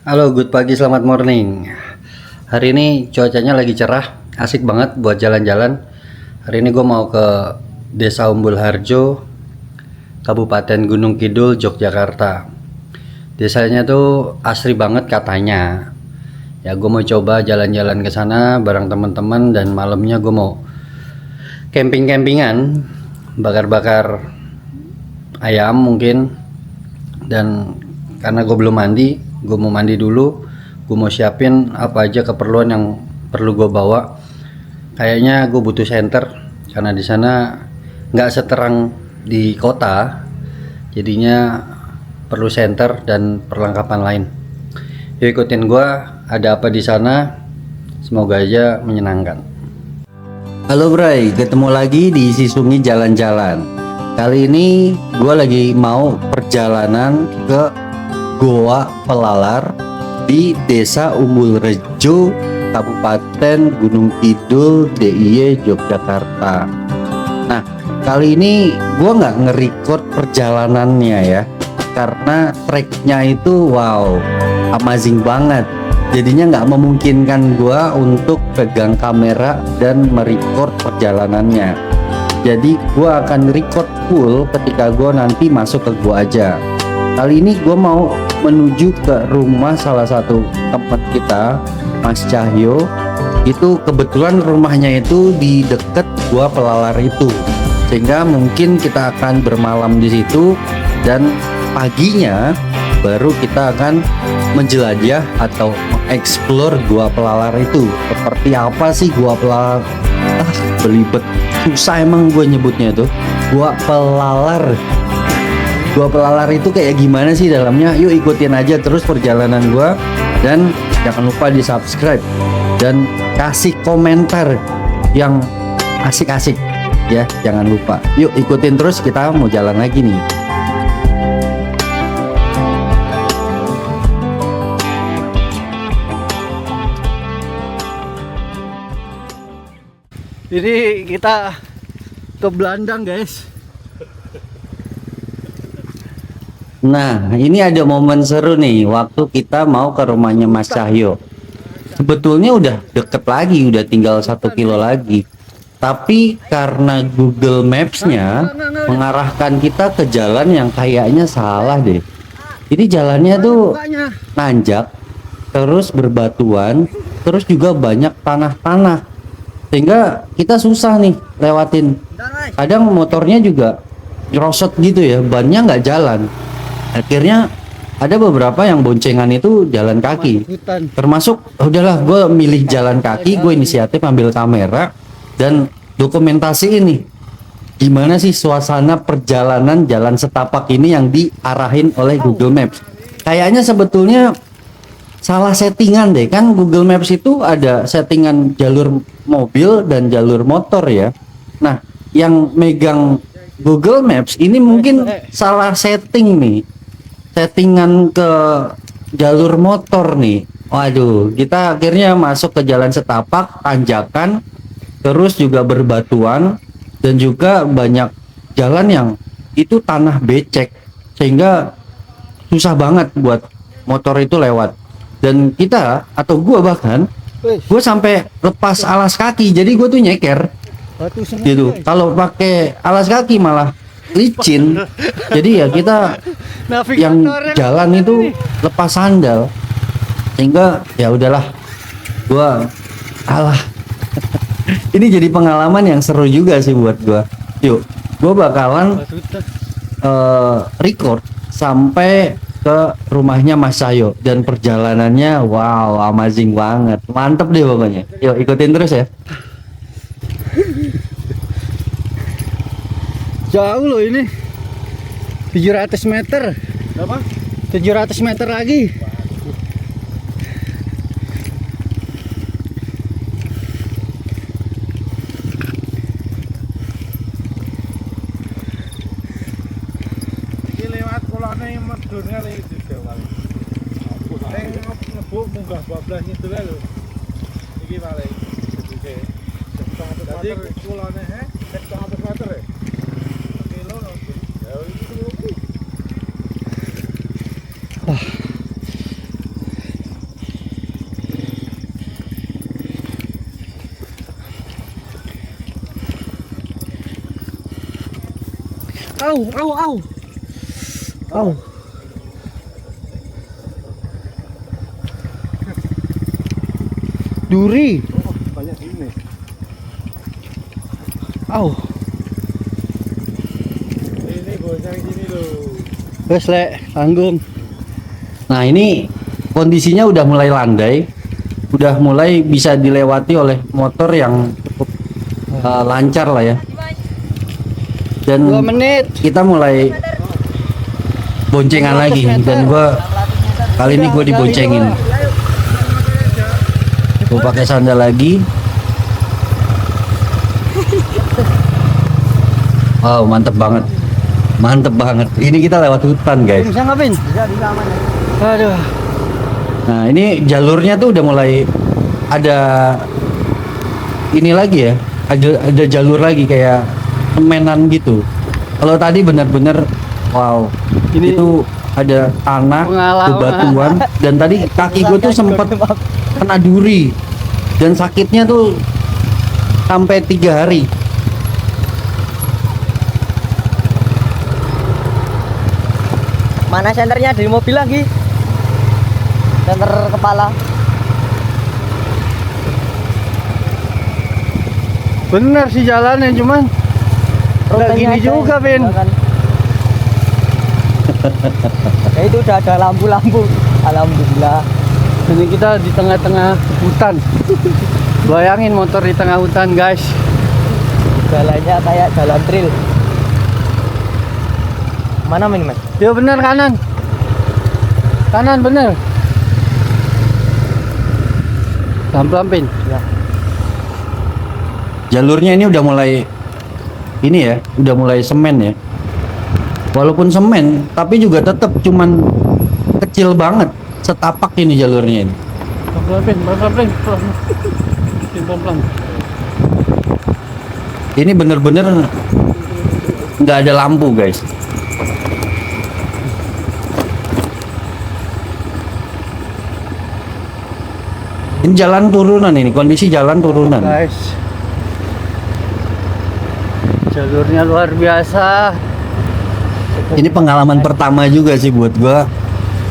Halo, good pagi, selamat morning. Hari ini cuacanya lagi cerah, asik banget buat jalan-jalan. Hari ini gue mau ke Desa Umbul Harjo, Kabupaten Gunung Kidul, Yogyakarta. Desanya tuh asri banget katanya. Ya, gue mau coba jalan-jalan ke sana bareng teman-teman dan malamnya gue mau camping-campingan, bakar-bakar ayam mungkin. Dan karena gue belum mandi, gue mau mandi dulu. Gue mau siapin apa aja keperluan yang perlu gue bawa. Kayaknya gue butuh senter karena di sana nggak seterang di kota, jadinya perlu senter dan perlengkapan lain. Yuk ikutin gue, ada apa di sana. Semoga aja menyenangkan. Halo Bray, ketemu lagi di Sisungi Jalan-Jalan. Kali ini gue lagi mau perjalanan ke Goa Pelalar di Desa Umbul Rejo, Kabupaten Gunung Kidul, DIY Yogyakarta. Nah, kali ini gue nggak nge-record perjalanannya ya, karena treknya itu wow, amazing banget. Jadinya nggak memungkinkan gue untuk pegang kamera dan merecord perjalanannya. Jadi gue akan record full ketika gue nanti masuk ke gua aja. Kali ini gue mau menuju ke rumah salah satu teman kita, Mas Cahyo. Itu kebetulan rumahnya itu di deket Gua Pelalar itu, sehingga mungkin kita akan bermalam di situ dan paginya baru kita akan menjelajah atau mengeksplor Gua Pelalar itu. Seperti apa sih Gua Pelalar? Belibet, susah emang gue nyebutnya tuh. Gua Pelalar. Gua Pelalar itu kayak gimana sih dalamnya? Yuk ikutin aja terus perjalanan gua, dan jangan lupa di subscribe dan kasih komentar yang asik-asik ya, jangan lupa. Yuk ikutin terus, kita mau jalan lagi nih. Ini kita ke Belandang guys. Nah, ini ada momen seru nih waktu kita mau ke rumahnya Mas Cahyo. Sebetulnya udah deket lagi, udah tinggal 1 kilo lagi. Tapi karena Google Maps-nya mengarahkan kita ke jalan yang kayaknya salah deh. Ini jalannya tuh nanjak, terus berbatuan, terus juga banyak tanah-tanah. Sehingga kita susah nih lewatin. Kadang motornya juga nyerosot gitu ya, bannya nggak jalan. Akhirnya ada beberapa yang boncengan itu jalan kaki. Termasuk udahlah gue milih jalan kaki, gue inisiatif ambil kamera dan dokumentasi ini. Gimana sih suasana perjalanan jalan setapak ini yang diarahin oleh Google Maps. Kayaknya sebetulnya salah settingan deh, kan Google Maps itu ada settingan jalur mobil dan jalur motor ya. Nah, yang megang Google Maps ini mungkin salah setting nih, settingan ke jalur motor nih. Waduh, kita akhirnya masuk ke jalan setapak, tanjakan, terus juga berbatuan, dan juga banyak jalan yang itu tanah becek, sehingga susah banget buat motor itu lewat. Dan kita atau gua bahkan gue sampai lepas alas kaki, jadi gue tuh nyeker gitu. Kalau pakai alas kaki malah licin, jadi ya kita yang jalan itu lepas sandal, sehingga ya udahlah gua alah. Ini jadi pengalaman yang seru juga sih buat gua. Yuk, gua bakalan record sampai ke rumahnya Mas Cahyo, dan perjalanannya wow, amazing banget, mantep deh pokoknya. Yuk ikutin terus ya. Jauh loh ini, 700 meter. Berapa? 700 meter lagi. Iki lewat kolane medune iki didewal. Ning ngebuk munggah bablas itu lho. Iki paling sedike. Jadi kolane 100 meter ya. Kilo nanti. Ya iki Au. Duri. Banyak gini. Au. Ini bocah gini loh. Wes le, tanggung. Nah ini kondisinya udah mulai landai, udah mulai bisa dilewati oleh motor yang cukup lancar lah ya. Dan 2 menit. kita mulai boncengan lagi dan kali ini gue diboncengin. Gue pakai sandal lagi. Wow, mantep banget. Mantep banget. Ini kita lewat hutan, guys. Bisa ngapain? Bisa di aman. Aduh. Nah, ini jalurnya tuh udah mulai ada ini lagi ya. Ada jalur lagi kayak semenan gitu. Kalau tadi benar-benar wow. Ini itu ada tanah, pengalaman. bebatuan dan tadi kaki gue tuh sempet kena duri dan sakitnya tuh sampai 3 hari. Mana senternya di mobil lagi? Senter kepala. Bener sih jalannya cuman nggak gini aja juga, ya, Vin. kan? Ya itu udah ada lampu-lampu. Alhamdulillah. Ini kita di tengah-tengah hutan. Bayangin motor di tengah hutan, guys. Jalannya kayak jalan trail. Mana ini, Mas? Ya bener, kanan. Kanan bener. Pelan-pelan, Pin. Ya. Jalurnya ini udah mulai ini ya, udah mulai semen ya. Walaupun semen, tapi juga tetap cuman kecil banget. Setapak ini jalurnya ini. Pelan-pelan, Pin. Pelan-pelan, Pin. Pelan-pelan. Ini bener-bener nggak ada lampu, guys. Ini jalan turunan ini, kondisi jalan turunan. Guys. Jalurnya luar biasa. Ini pengalaman pertama juga sih buat gua.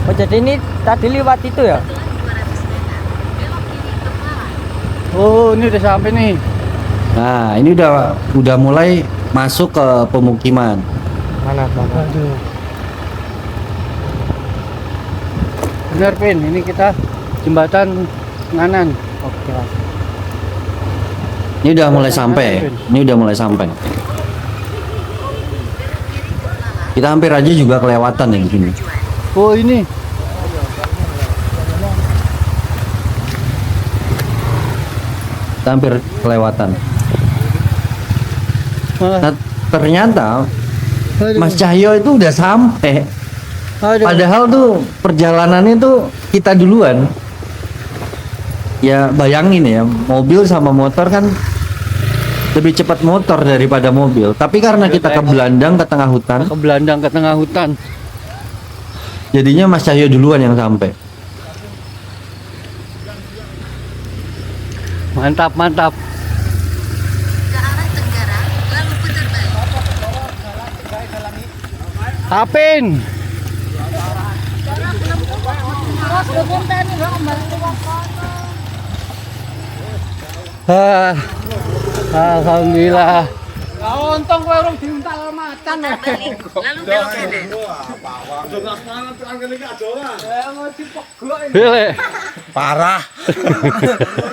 Oh, jadi ini tadi lewat itu ya? Oh, ini udah sampai nih. Nah, ini udah mulai masuk ke pemukiman. Mana? Aduh. Benar, Pin. Ini kita jembatan nganan. Oke, Mas. Ini udah mulai sampai. Ini udah mulai sampai. Kita hampir aja juga kelewatan yang gini. Oh, ini. Kita hampir kelewatan. Nah, ternyata Mas Cahyo itu udah sampai. Padahal tuh perjalanannya tuh kita duluan. Ya bayangin ya, mobil sama motor kan lebih cepat motor daripada mobil. Tapi karena kita ke Belandang ke tengah hutan, jadinya Mas Cahyo duluan yang sampai. Mantap. Apin. Alhamdulillah. Untung kowe urung diuntal macan. Lalu belok kanan. Parah.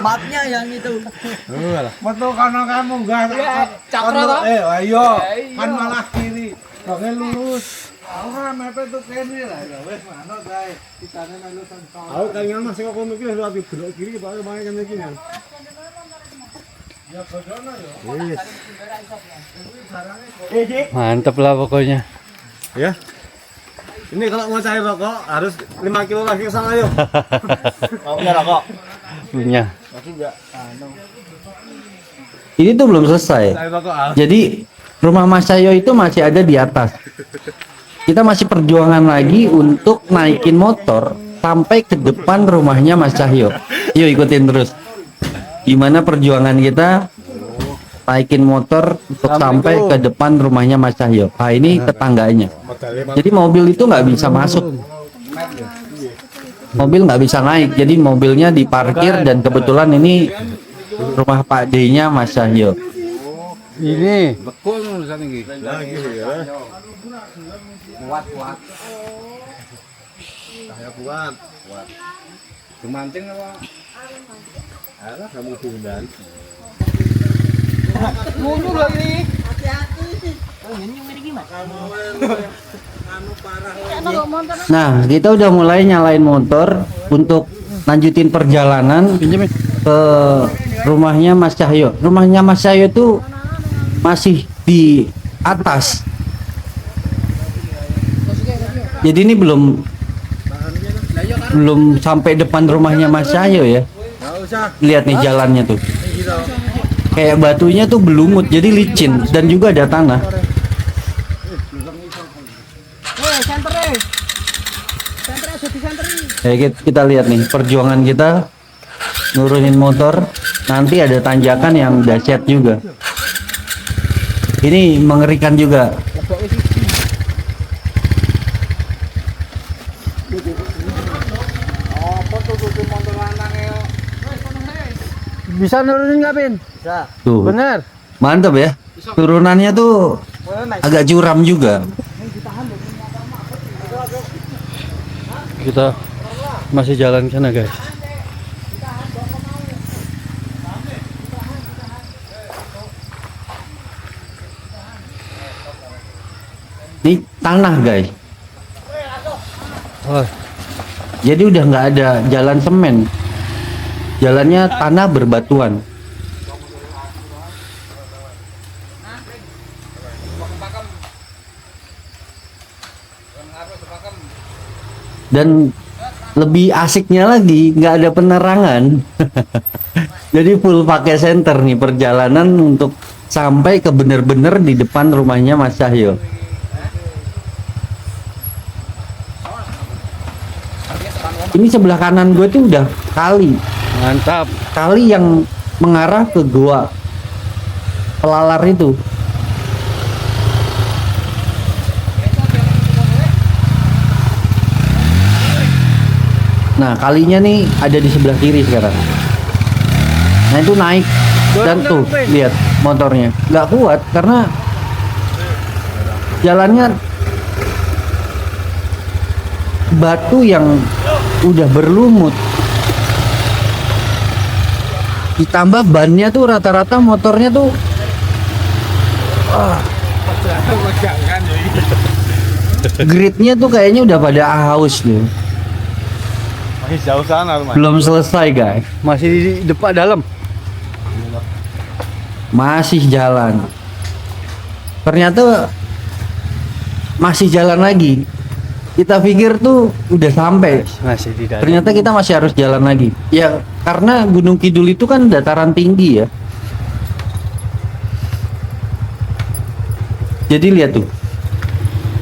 Mapnya yang itu. Metu kono kamu enggak. cakra toh? Ayo. Kan malah kiri. Oke lurus. Ora mepe tuh kene lah. Wis manut kae. Kitane melu sensor. Aku kangen masih kok kono iki lewat belok kiri bae main kene iki kan. Ya bodono yo. Wis. Mantep lah pokoknya. Ya. Ini kalau mau cari rokok harus 5 kilo lagi ke sana yuk. Mau punya rokok? Punya. Masih enggak. Ini tuh belum selesai. Cari rokok ah. Jadi rumah Mas Cahyo itu masih ada di atas. Kita masih perjuangan lagi untuk naikin motor sampai ke depan rumahnya Mas Cahyo. Yuk ikutin terus. Gimana perjuangan kita naikin motor untuk sampai ke depan rumahnya Mas Cahyo. Nah ini tetangganya. Jadi mobil itu nggak bisa masuk. Mobil nggak bisa naik. Jadi mobilnya diparkir dan kebetulan ini rumah Pak D-nya Mas Cahyo. Ini. Lagi ya. Kuat. Kemanting apa? Alah kamu tundan. Mundur lagi. Nah kita udah mulai nyalain motor untuk lanjutin perjalanan ke rumahnya Mas Cahyo. Rumahnya Mas Cahyo itu masih di atas. Jadi ini belum sampai depan rumahnya Mas Cahyo ya. Lihat nih jalannya tuh. Kayak batunya tuh berlumut jadi licin dan juga ada tanah. Kita lihat nih perjuangan kita nurunin motor. Nanti ada tanjakan yang dahsyat juga. Ini mengerikan juga. Bisa nurunin nggak, Pin? Bisa. Tuh. Bener. Mantap ya. Turunannya tuh agak curam juga. Kita masih jalan ke sana, guys. Ini tanah guys. Oh, Jadi udah nggak ada jalan semen. Jalannya tanah berbatuan. Dan lebih asiknya lagi nggak ada penerangan. Jadi full pakai senter nih perjalanan untuk sampai ke bener-bener di depan rumahnya Mas Cahyo. Ini sebelah kanan gue tuh udah kali. mantap. Kali yang mengarah ke gua Pelalar itu. Nah kalinya nih ada di sebelah kiri sekarang. Nah itu naik dan tuh lihat motornya nggak kuat karena jalannya batu yang udah berlumut, ditambah bannya tuh rata-rata motornya tuh gridnya tuh kayaknya udah pada haus nih. Masih jauh sana rumah. Belum selesai guys, Masih di depan dalam. masih jalan. Ternyata masih jalan lagi. Kita pikir tuh udah sampai, Masih di dalam. ternyata kita masih harus jalan lagi. Ya karena Gunung Kidul itu kan dataran tinggi ya. Jadi lihat tuh.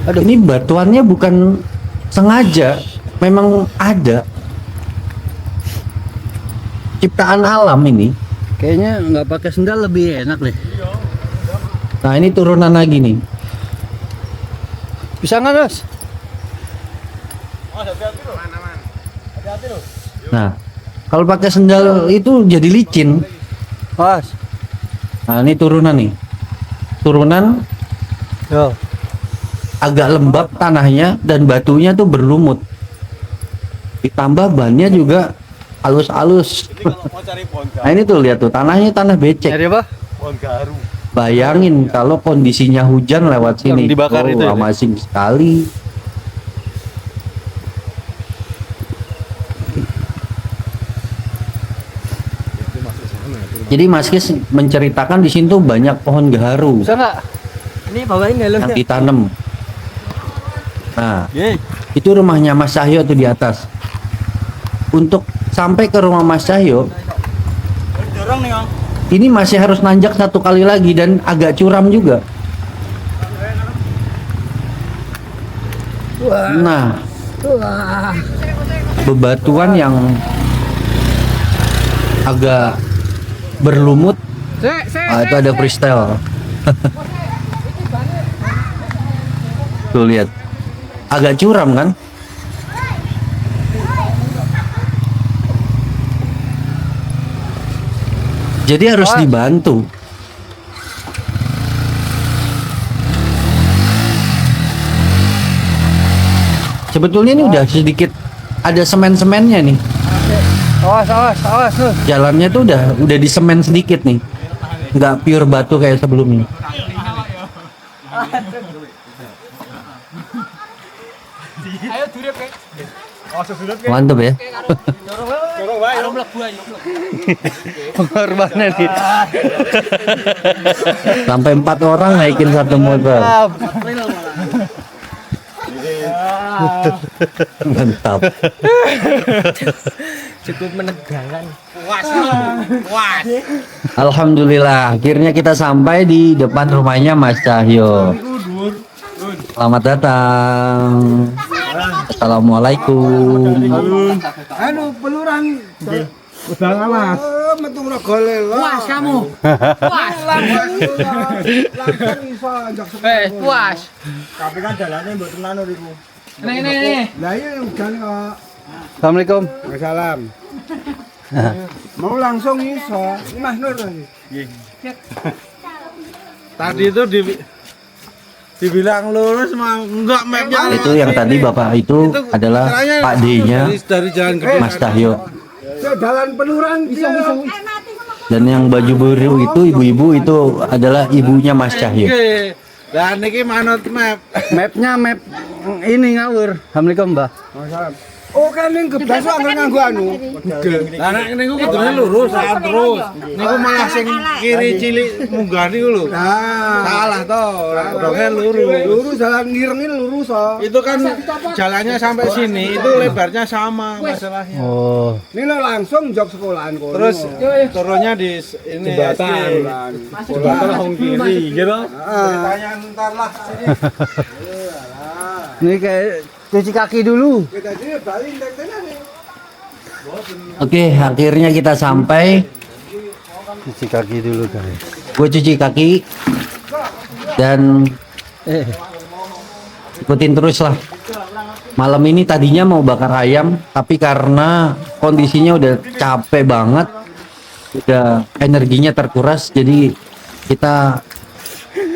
Aduh, ini batuannya bukan sengaja, memang ada. Ciptaan alam ini. Kayaknya nggak pakai sendal lebih enak deh. Nah, ini turunan lagi nih. Bisa nggak, Bos? Nah, kalau pakai sendal itu jadi licin. Bos. Nah, ini turunan nih. Turunan Yo. agak lembab tanahnya dan batunya tuh berlumut. Ditambah bannya juga halus-halus. Jadi kalau mau cari pohon Nah, ini tuh lihat tuh tanahnya tanah becek. Nyari apa? pohon garu. Bayangin kalau kondisinya hujan lewat sini. Yang dibakar itu ya? Amazing sekali. Jadi Mas Kis menceritakan di sini tuh banyak pohon gaharu Bisa nggak? Ini bawain nggak yang ditanam. Nah, Ye. itu rumahnya Mas Cahyo tuh di atas. Untuk sampai ke rumah Mas Cahyo, Dorong nih, Om. ini masih harus nanjak satu kali lagi dan agak curam juga. Nah, bebatuan yang agak berlumut Itu ada freestyle. Tuh lihat. Agak curam kan? Jadi harus dibantu. Sebetulnya ini udah sedikit ada semen-semennya nih. Awas tuh. Jalannya tuh udah disemen sedikit nih. Nggak pure batu kayak sebelumnya. Mantap ya. Pengorbanan nih. Sampai 4 orang naikin satu motor. Mantap. Cukup menegangkan. Puas. Alhamdulillah, akhirnya kita sampai di depan rumahnya Mas Cahyo. Selamat datang. Assalamualaikum. Anu peluran. Udah ngamas. Metu regole. Puas kamu. Puas. Langsung iso njak sepeda. Puas. Tapi kan jalannya mbok tenan niku. Nih. Lah iya udan kok. Assalamualaikum. Waalaikumsalam. Mau langsung iso. Mas Nur tadi. Tadi itu dibilang lurus mah enggak mapnya. Itu yang tadi Bapak itu adalah Pak D-nya dari jalan gede. Mas Cahyo. Jalan peluran bisa. Dan yang baju biru itu ibu-ibu itu adalah ibunya Mas Cahyo. Lah niki manut map. Mapnya map ini ngawur. Assalamualaikum, Mbah. Oh kan ning geblas kok nganggo anu. Lah nek niku kudune lurus terus. Niku malah sing kiri cilik munggah niku lho. Nah, salah to. Donge lurus. Lurus jalan ngirengin lurus so. Itu kan jalannya sampai sini itu lebarnya sama masalahnya. Oh, Ini lo langsung jok sekolahan kono. Terus turunnya di ini jembatan. Jembatan hong kiri gitu. Tanya ntar lah sini. Ini kayak cuci kaki dulu. Kita sini balik tenan nih. oke, akhirnya kita sampai. Cuci kaki dulu guys. Gue cuci kaki dan ikutin terus lah. Malam ini tadinya mau bakar ayam, tapi karena kondisinya udah capek banget, udah energinya terkuras, jadi kita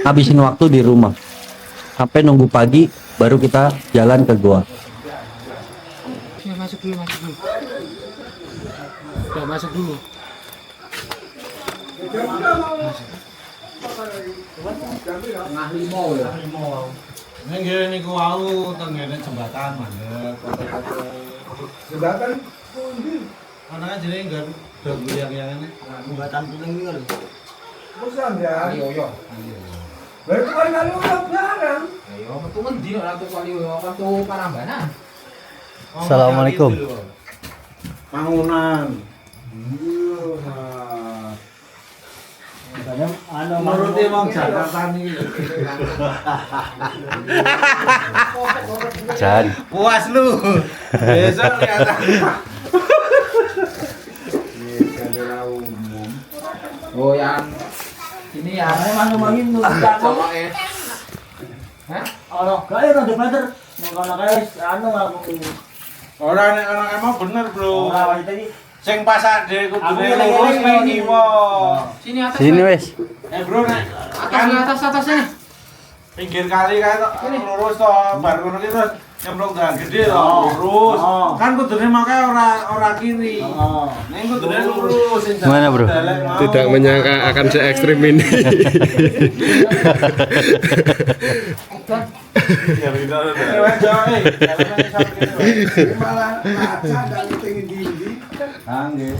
habisin waktu di rumah sampai nunggu pagi, baru kita jalan ke goa. Masuk dulu. Udah masuk dulu. Tengah limau ya. Neng kene niku wau tenggene jembatan mandek. Jembatan pundi? Ana jenenge enggak do yang ini. Jembatan kuning niku lho. Musan ya. Iya iya. Berarti kan kali udah barang. Ayo metu ngendi nek ratu kali waktu Parambanan. Assalamualaikum. Bangunan. Nuruti wong Jakarta niki. Jan. Puas lu. Besok lihat. Oh yang ini ya. Ngomongin lu. Coloke. Hah? Ono gawe rada bener. Ngono kae anu ngomong. Ora nek ana emang bener, Bro. Ora wae iki. Sing pas ade kudune lurus ning kiwa. Sini atas. Sini wes. Bro nek Atasnya. pinggir kali kae tok lurus to, bar ngono ki terus nyemplung dalan gede to, lurus. Kan kudune makanya ora kiri. Ning kudune lurus. Gimana, Bro? Tidak menyangka akan se ekstrim ini. Ya beda. Malah kaca ndak pengen ndi-ndi. Ah nggih.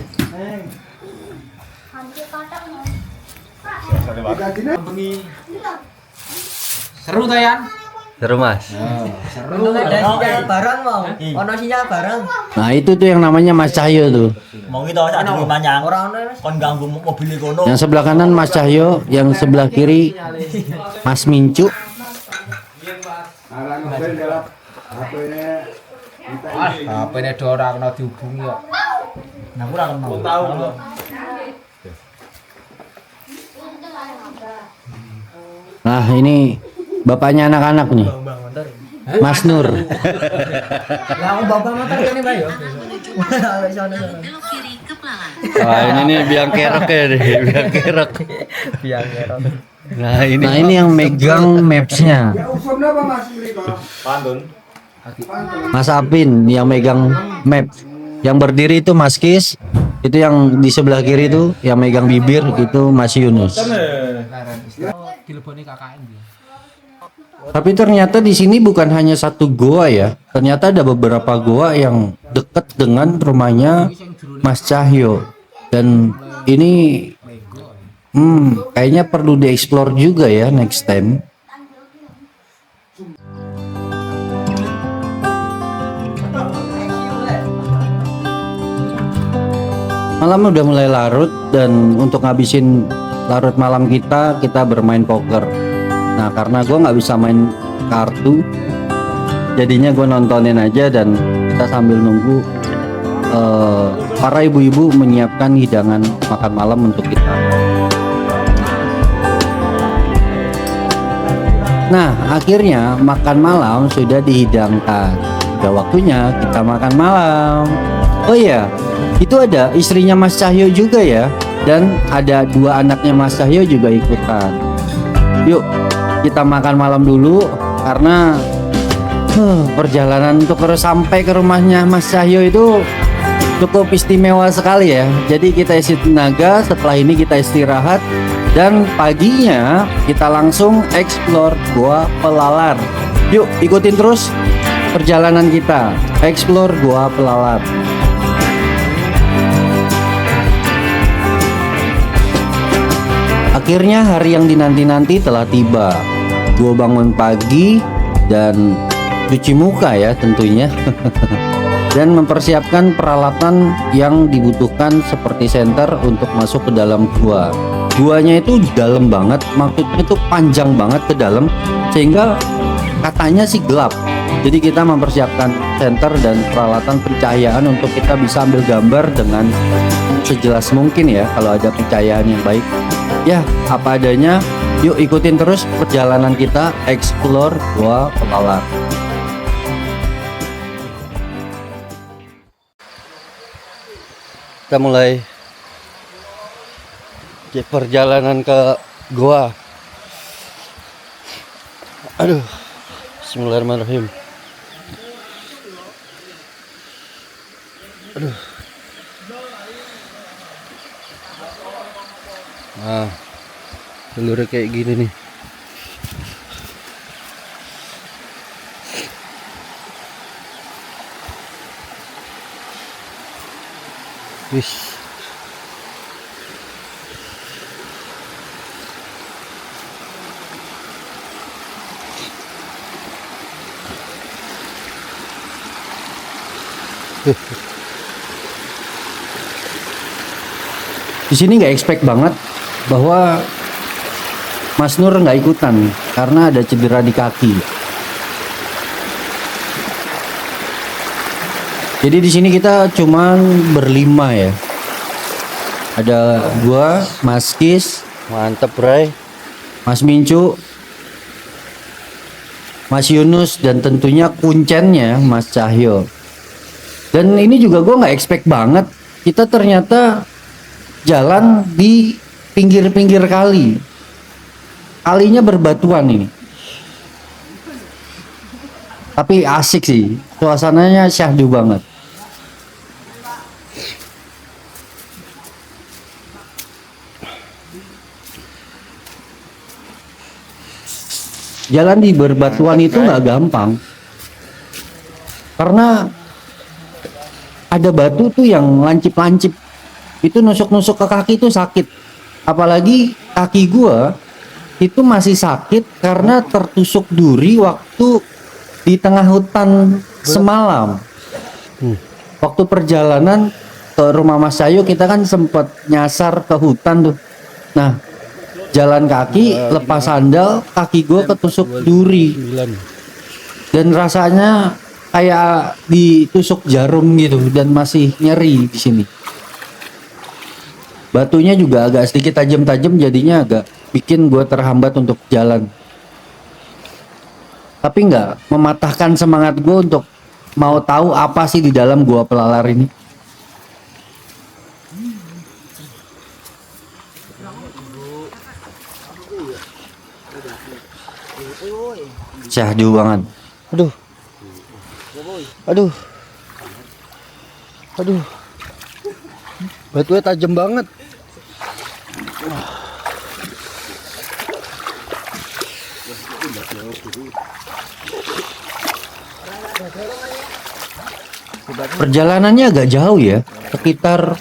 Seru ta Yan? Seru Mas. Seru ta Sinyal bareng mau. Ono sinyal bareng. Nah itu tuh yang namanya Mas Cahyo tuh. Mau gitu sak dhewe manyang. Ora ono. Kon ganggu mobil kono. Yang sebelah kanan Mas Cahyo, yang sebelah kiri Mas Mincu. Arang ben delap HP-ne HP-ne do ora kena dihubungi kok. Nah, ora kenal. tahu kok. Nah, ini bapaknya anak-anak nih. Mas Nur. Lah aku bapak motor kene Pak yo. Belok kiri ke Pelalang. Wah, ini nih biang kerok ya deh, biang kerok. Biang kerok. Nah, ini yang megang maps-nya. Mas Apin yang megang map. Yang berdiri itu Mas Kis. Itu yang di sebelah kiri itu yang megang bibir itu Mas Yunus. Dileboni KKN dia. Tapi ternyata di sini bukan hanya satu goa ya. Ternyata ada beberapa goa yang dekat dengan rumahnya Mas Cahyo. Dan ini kayaknya perlu dieksplor juga ya next time. Malam udah mulai larut dan untuk ngabisin larut malam kita bermain poker. Nah karena gue nggak bisa main kartu, jadinya gue nontonin aja dan kita sambil nunggu para ibu-ibu menyiapkan hidangan makan malam untuk kita. Nah akhirnya makan malam sudah dihidangkan. Udah waktunya kita makan malam. Oh iya, itu ada istrinya Mas Cahyo juga ya, dan ada 2 anaknya Mas Cahyo juga ikutan. Yuk kita makan malam dulu karena perjalanan untuk sampai ke rumahnya Mas Cahyo itu cukup istimewa sekali ya. Jadi kita isi tenaga, setelah ini kita istirahat dan paginya kita langsung explore Goa Pelalar. Yuk ikutin terus perjalanan kita explore Goa Pelalar. Akhirnya hari yang dinanti-nanti telah tiba. Gue bangun pagi dan cuci muka ya tentunya. Dan mempersiapkan peralatan yang dibutuhkan seperti senter untuk masuk ke dalam gua. Guanya itu dalam banget, maksudnya itu panjang banget ke dalam sehingga katanya sih gelap. Jadi kita mempersiapkan senter dan peralatan pencahayaan untuk kita bisa ambil gambar dengan sejelas mungkin ya kalau ada pencahayaan yang baik. Ya, apa adanya. Yuk ikutin terus perjalanan kita explore Goa Pelalar. Kita mulai perjalanan ke Goa. Aduh, bismillahirrahmanirrahim. Aduh. Nah, jalurnya kayak gini nih. Wis. Di sini nggak expect banget bahwa Mas Nur nggak ikutan karena ada cedera di kaki. Jadi di sini kita cuman berlima ya. Ada gua, Mas Kis, mantep Bray, Mas Mincu, Mas Yunus dan tentunya kuncennya Mas Cahyo. Dan ini juga gua nggak expect banget kita ternyata jalan di pinggir-pinggir kali. Kalinya berbatuan ini. Tapi asik sih. Suasananya syahdu banget. Jalan di berbatuan itu nggak gampang. Karena ada batu tuh yang lancip-lancip. Itu nusuk-nusuk ke kaki itu sakit. Apalagi kaki gua itu masih sakit karena tertusuk duri waktu di tengah hutan semalam. Waktu perjalanan ke rumah Mas Cahyo kita kan sempat nyasar ke hutan tuh. Nah, jalan kaki lepas sandal, kaki gua ketusuk duri. Dan rasanya kayak ditusuk jarum gitu dan masih nyeri di sini. Batunya juga agak sedikit tajam-tajam jadinya agak bikin gue terhambat untuk jalan. tapi nggak mematahkan semangat gue untuk mau tahu apa sih di dalam gua Pelalar ini. Syahdu banget. Aduh. Aduh. Aduh. Batunya tajam banget. Perjalanannya agak jauh ya, sekitar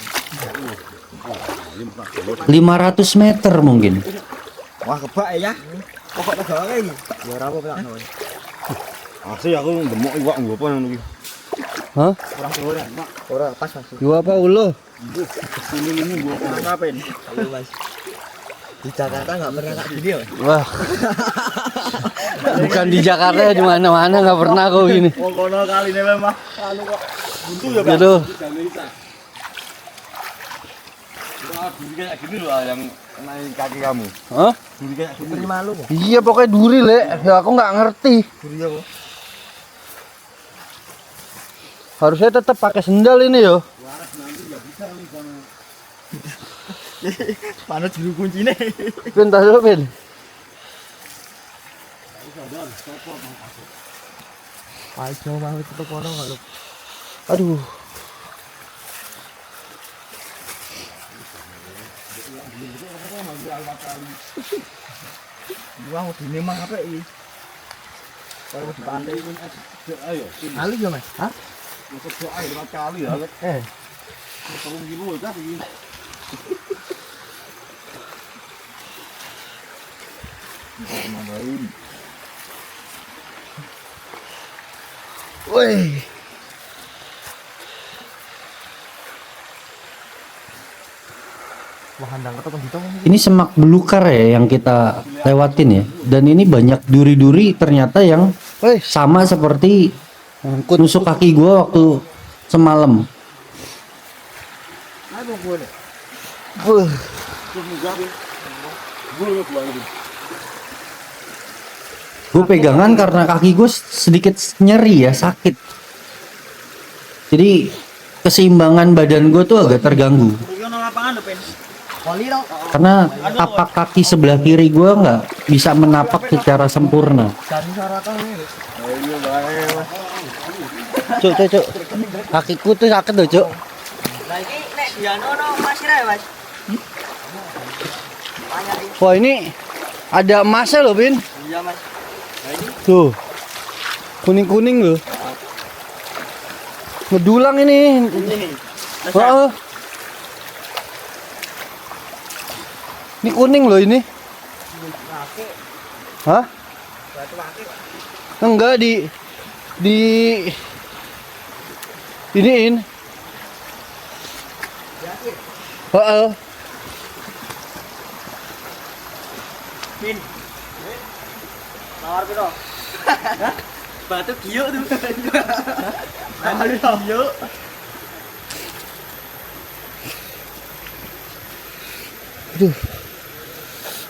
500 meter mungkin. Wah, kebak ya. Kok tegak iki? Ya ora apa tak. Asli aku gemuk iwak nggo apa ngono iki. Hah? Kurang sore, Pak. Ora pas Mas. Gua apa ulo? Ini gua ngapain? Halo Mas. Di Jakarta enggak pernah kayak gini ya. Wah. Bukan di Jakarta ya, di mana-mana nggak pernah kok gini. Wong kono kaline memang anu kok buntu ya, Pak. Aduh. Duri kayak gini loh yang naik kaki kamu. Hah? Duri kayak gini. Malu kok. Iya pokoknya duri le, ya aku nggak ngerti. Duri apa? Harusnya tetap pakai sendal ini yo. Mana juru kuncine? Pin tas dulu Pin. Ayo mau tetep kono kok. Aduh. Wah, dine mah apa iki? Kalau di pantai ayo. Alu yo, Mas. Hah? Masuk doa air 4 kali ya. Tolong gitu kan iki. Woi. Wah, handang ketok di tong. Ini semak belukar ya yang kita lewatin ya. Dan ini banyak duri-duri ternyata yang sama seperti nusuk kaki gua waktu semalam. Gue pegangan karena kaki gue sedikit nyeri ya, sakit. Jadi keseimbangan badan gue tuh agak terganggu. Karena tapak kaki sebelah kiri gue nggak bisa menapak secara sempurna. Cuk, kakiku tuh sakit loh, Cuk. Wah, ini ada emasnya loh, Bin. Iya, Mas. Tuh. Kuning-kuning loh. Ngedulang ini. Heeh. Ini kuning loh ini. Hah? Enggak di iniin. Heeh. Pin. Nawar piro? Batu giuk tuh. Nawar giuk.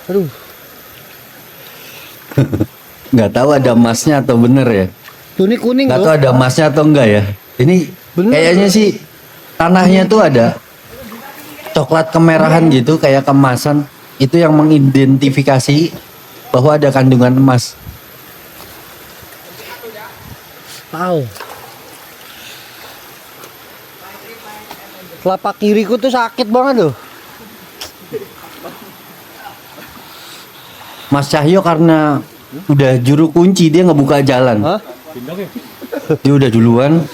Aduh. Nggak tahu ada emasnya atau bener ya. Tuh ini kuning. Nggak tahu ada emasnya atau enggak ya. Ini bener, kayaknya sih tanahnya tuh ada coklat kemerahan gitu kayak kemasan. Itu yang mengidentifikasi bahwa ada kandungan emas. Tahu. Telapak kiriku tuh sakit banget loh. Mas Cahyo karena udah juru kunci dia ngebuka jalan. Hah? Dia udah duluan.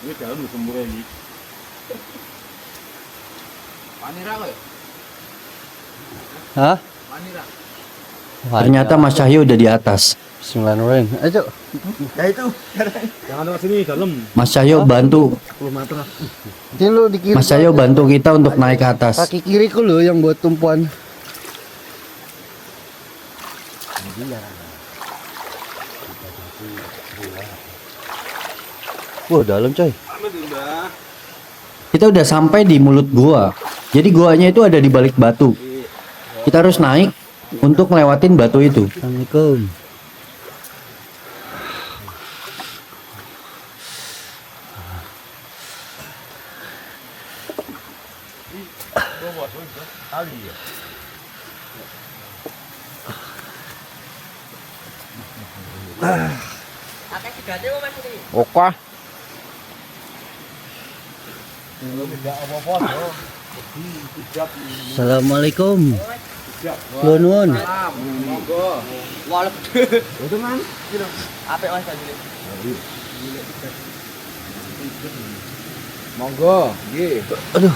Ini dalam sumber ini. Panira kok ya? Hah? Panira. Ternyata Mas Cahyo udah di atas. Bismillahirrahmanirrahim. Ayo. Ya itu. Jangan lewat sini dalam. Mas Cahyo bantu. 10 meter. Ini lo di kiri. Mas Cahyo bantu kita untuk naik ke atas. Kaki kiriku lo yang buat tumpuan. Wah, dalam coy. Kita udah sampai di mulut gua. Jadi goanya itu ada di balik batu. Kita harus naik untuk ngelewatin batu itu. Assalamualaikum. Oke. Assalamualaikum. Nuwun. Monggo, nggih. Aduh.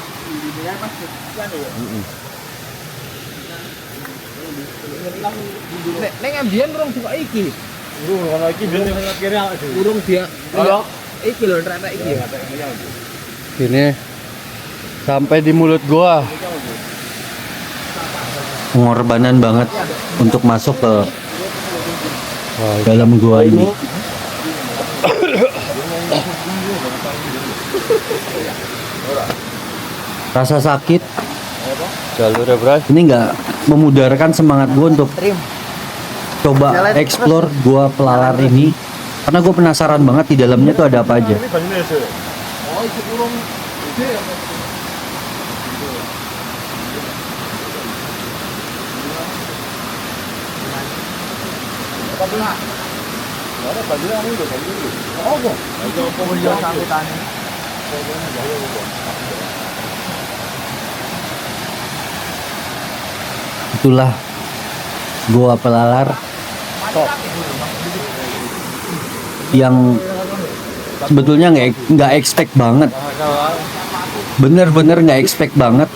Nek ambiyen urung buka iki. Urung ono iki ben lewat kene awake dhewe. Urung dia. Ayo. Iki lho rek iki. Ini sampai di mulut gua. Pengorbanan banget untuk masuk ke dalam gua ini. Rasa sakit jalurnya bro. Ini nggak memudarkan semangat gua untuk coba explore gua Pelalar ini, karena gue penasaran banget di dalamnya tuh ada apa aja. Itulah Gua Pelalar yang sebetulnya nggak expect banget, bener-bener nggak expect banget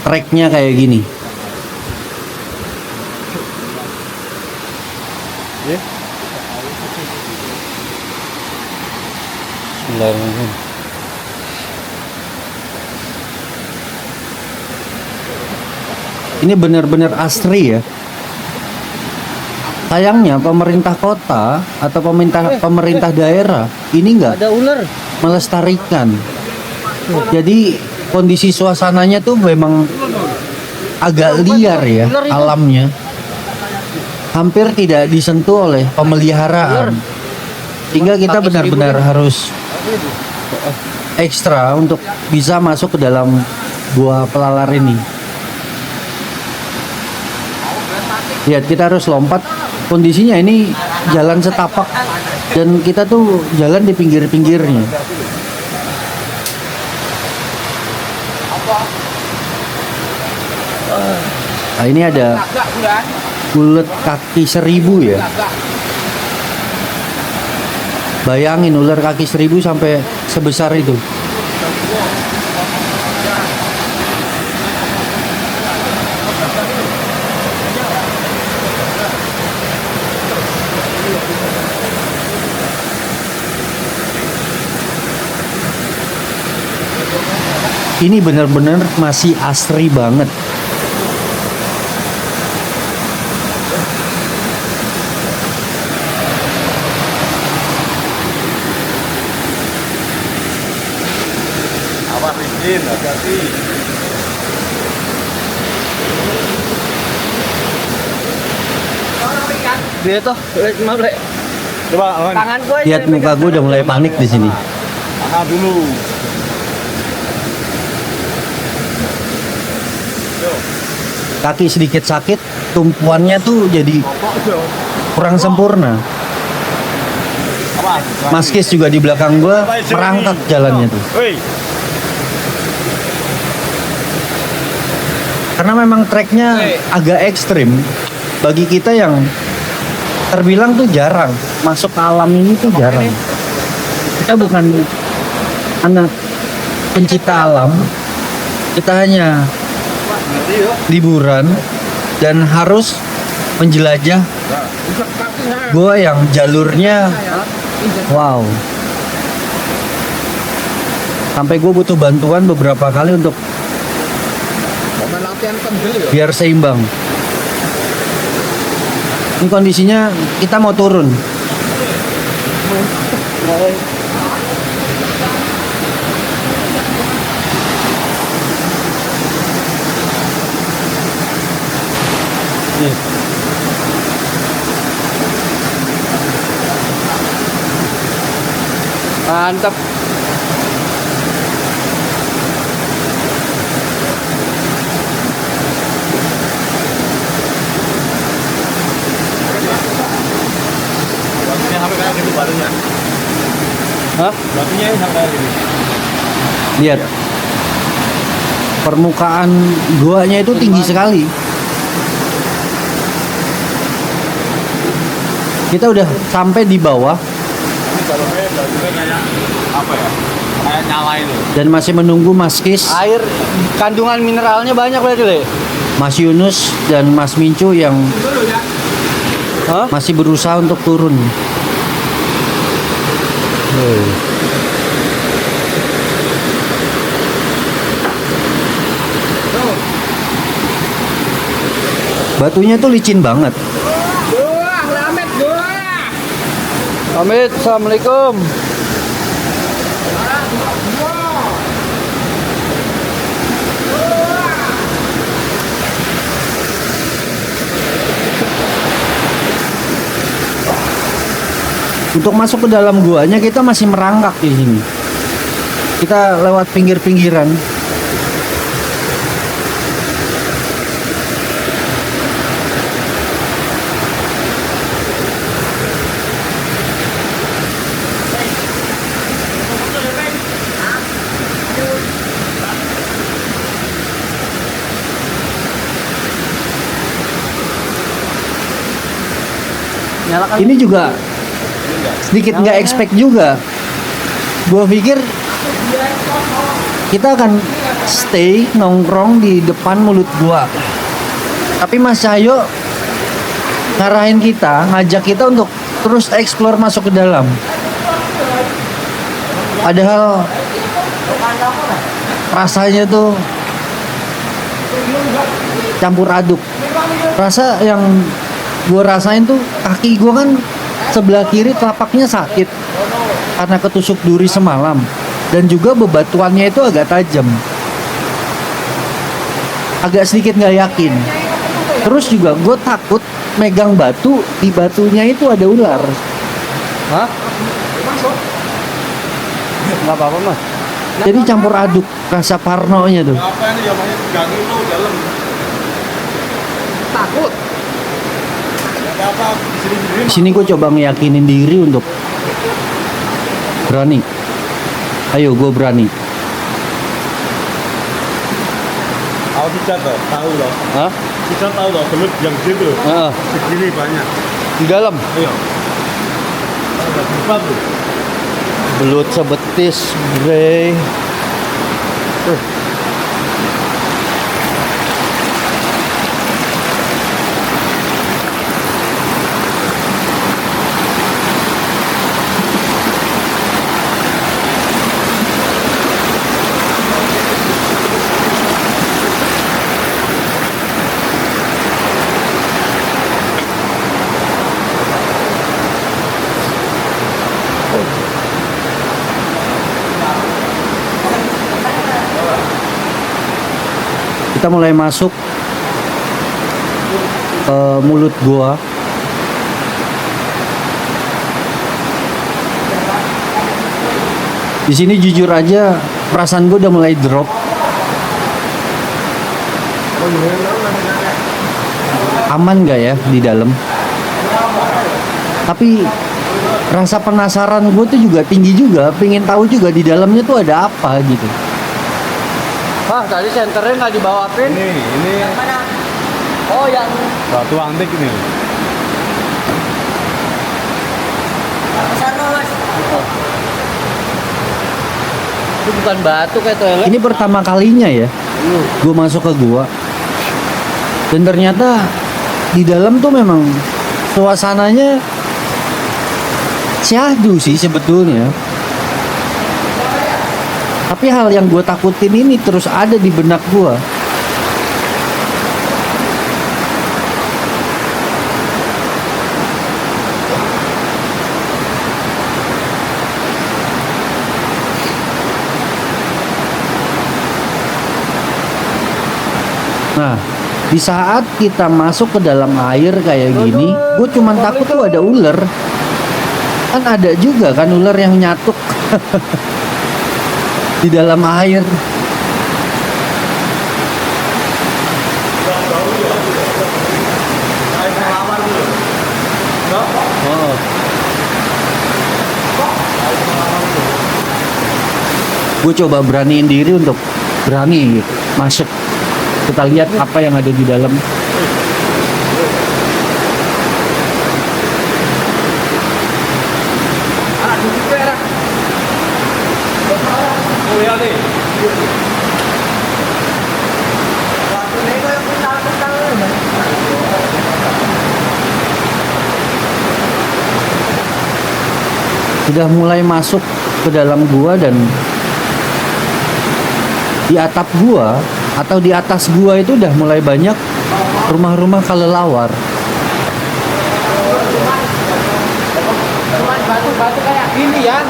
treknya kayak gini. Bismillahirrahmanirrahim. Ini benar-benar asri ya. Sayangnya pemerintah kota atau pemerintah daerah ini nggak Ada ular. melestarikan. Jadi kondisi suasananya tuh memang agak liar ya alamnya. Hampir tidak disentuh oleh pemeliharaan. Sehingga kita benar-benar harus ekstra untuk bisa masuk ke dalam Gua Pelalar ini. Lihat, kita harus lompat. Kondisinya ini jalan setapak dan kita tuh jalan di pinggir-pinggirnya. Nah, ini ada ulet kaki 1000 ya. Bayangin ular kaki 1000 sampai sebesar itu. Ini benar-benar masih asri banget. Awas izin, hati-hati. Dia tuh, mau boleh. Coba, Aman. Tangan gue. Lihat muka gue udah mulai panik di sini. Angkat dulu. Kaki sedikit sakit, tumpuannya tuh jadi kurang sempurna. Maskis juga di belakang gue merangkak jalannya tuh. Woi. Karena memang treknya agak ekstrim bagi kita yang terbilang tuh jarang masuk ke alam ini tuh jarang. Kita bukan anak pencinta alam, kita hanya liburan dan harus menjelajah gua yang jalurnya wow. Sampai gue butuh bantuan beberapa kali untuk biar seimbang. Ini kondisinya kita mau turun. Nih. Mantap. Batunya sampai kayak gitu batunya. Hah? Batunya sampai kayak gitu. Lihat. Permukaan guanya itu tinggi sekali. Kita udah sampai di bawah Ini dalamnya kayak apa ya? Kayak nyala itu. dan masih menunggu Mas Kis, Air kandungan mineralnya banyak berarti, Le. Mas Yunus dan Mas Mincu yang masih berusaha untuk turun. Batunya tuh licin banget. Pamit, assalamualaikum. Untuk masuk ke dalam guanya kita masih merangkak di sini. Kita lewat pinggir-pinggiran. Ini juga sedikit nggak expect juga. Gua pikir kita akan stay nongkrong di depan mulut gua. Tapi Mas Cahyo ngarahin kita, ngajak kita untuk terus explore masuk ke dalam. Padahal rasanya tuh campur aduk. Rasa yang gue rasain tuh kaki gue kan sebelah kiri telapaknya sakit karena ketusuk duri semalam dan juga bebatuannya itu agak tajam, agak sedikit nggak yakin. Terus juga gue takut megang batu, di batunya itu ada ular. Hah? Nggak apa-apa, Mas. Jadi campur aduk rasa parnonya tuh. Apa ini namanya gang itu dalam. Takut. Apa di sini sendiri? Di sini gue coba ngeyakinin diri untuk berani. Ayo gue berani. Aku tidak tahu loh. Hah? Kita tahu loh belut yang situ. Heeh. Segini banyak. Di dalam. Iya. Ada berapa tuh? Belut sebetis, Bre. Kita mulai masuk ke mulut gua. Di sini jujur aja perasaan gua udah mulai drop. Aman nggak ya di dalam? Tapi rasa penasaran gue tuh juga tinggi juga, pengen tahu juga di dalamnya tuh ada apa gitu. Wah, tadi senternya nggak dibawain. Ini Oh, yang batu antik ini. itu bukan batu kayak toilet. Ini pertama kalinya ya gue masuk ke gua, dan ternyata di dalam tuh memang suasananya syahdu sih sebetulnya. Tapi hal yang gue takutin ini terus ada di benak gue. Nah, Di saat kita masuk ke dalam air kayak gini, gue cuman takut tuh ada ular. Kan ada juga kan ular yang nyatuk di dalam air. Oh. Gue coba beraniin diri untuk berani masuk. Kita lihat apa yang ada di dalam. Sudah mulai masuk ke dalam gua, dan di atap gua atau di atas gua itu udah mulai banyak rumah-rumah kelelawar. Batu-batu kayak gini ya.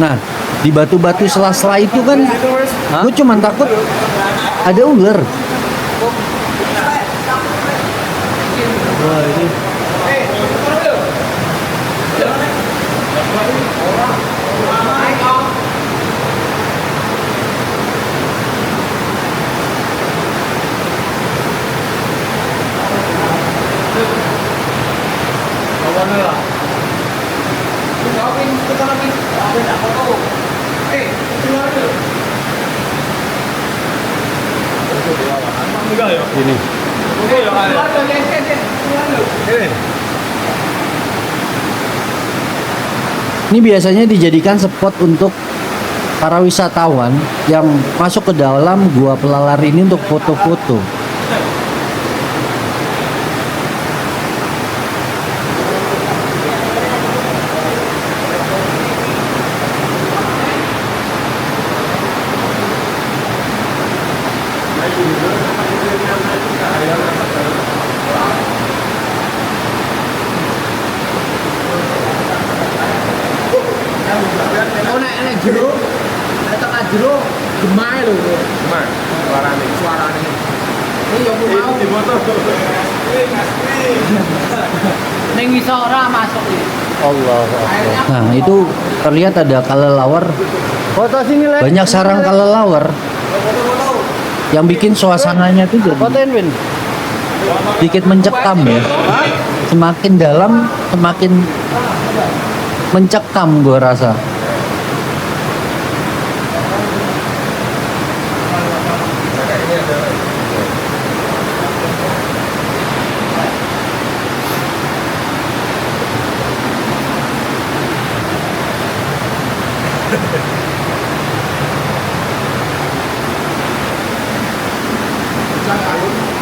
Nah, di batu-batu sela-sela itu kan gue cuman takut ada ular. Wah, ini ini. Ini biasanya dijadikan spot untuk para wisatawan yang masuk ke dalam gua Pelalar ini untuk foto-foto. Oh nek jero, nek tengah jero gemae lho. Gemae. Suarane. Ini yo mau. Di motor. Ning iso ora masuk iki. Allah. Nah, itu terlihat ada kelelawar. Foto sini lek. Banyak sarang kelelawar yang bikin suasananya tuh jadi Fotoin Win. sedikit mencekam ya. Semakin dalam semakin mencekam gue rasa.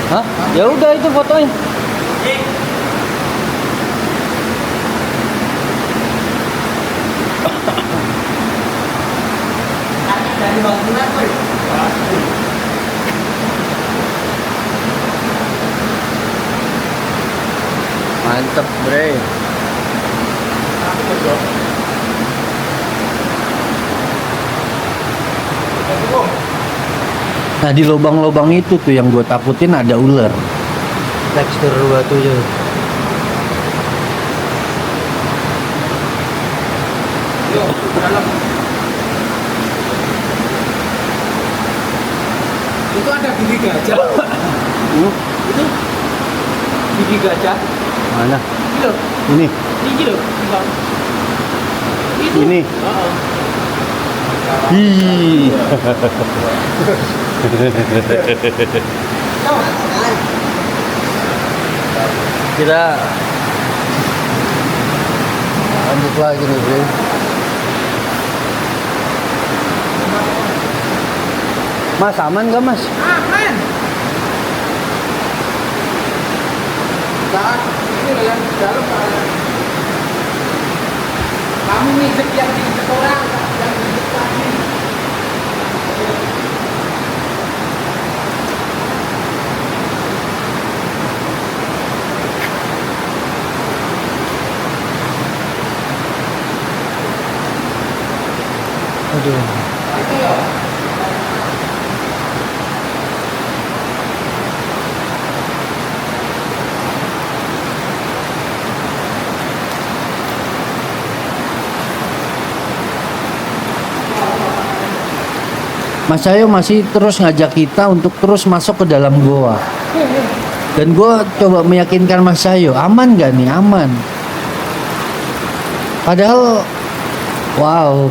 Hah? Ya udah itu fotoin. Dari bangunan kowe. Mantep, Bre. Nah, di lubang-lubang itu tuh yang gue takutin ada ular. Tekstur batunya. Itu ada gigi gajah. Itu gigi gajah. Mana? Ini loh. Ini. Ini loh. Itu. Ini. Heeh. Ih. Kita lanjut lagi nih, Bre. Mas, aman gak mas? Aman. Saat itu loh yang di dalam kamu nginjek yang di orang, yang di lagi. Aduh. Itu ya. Mas Cahyo masih terus ngajak kita untuk terus masuk ke dalam goa. Dan gua coba meyakinkan Mas Cahyo, aman gak nih? Aman. Padahal, wow.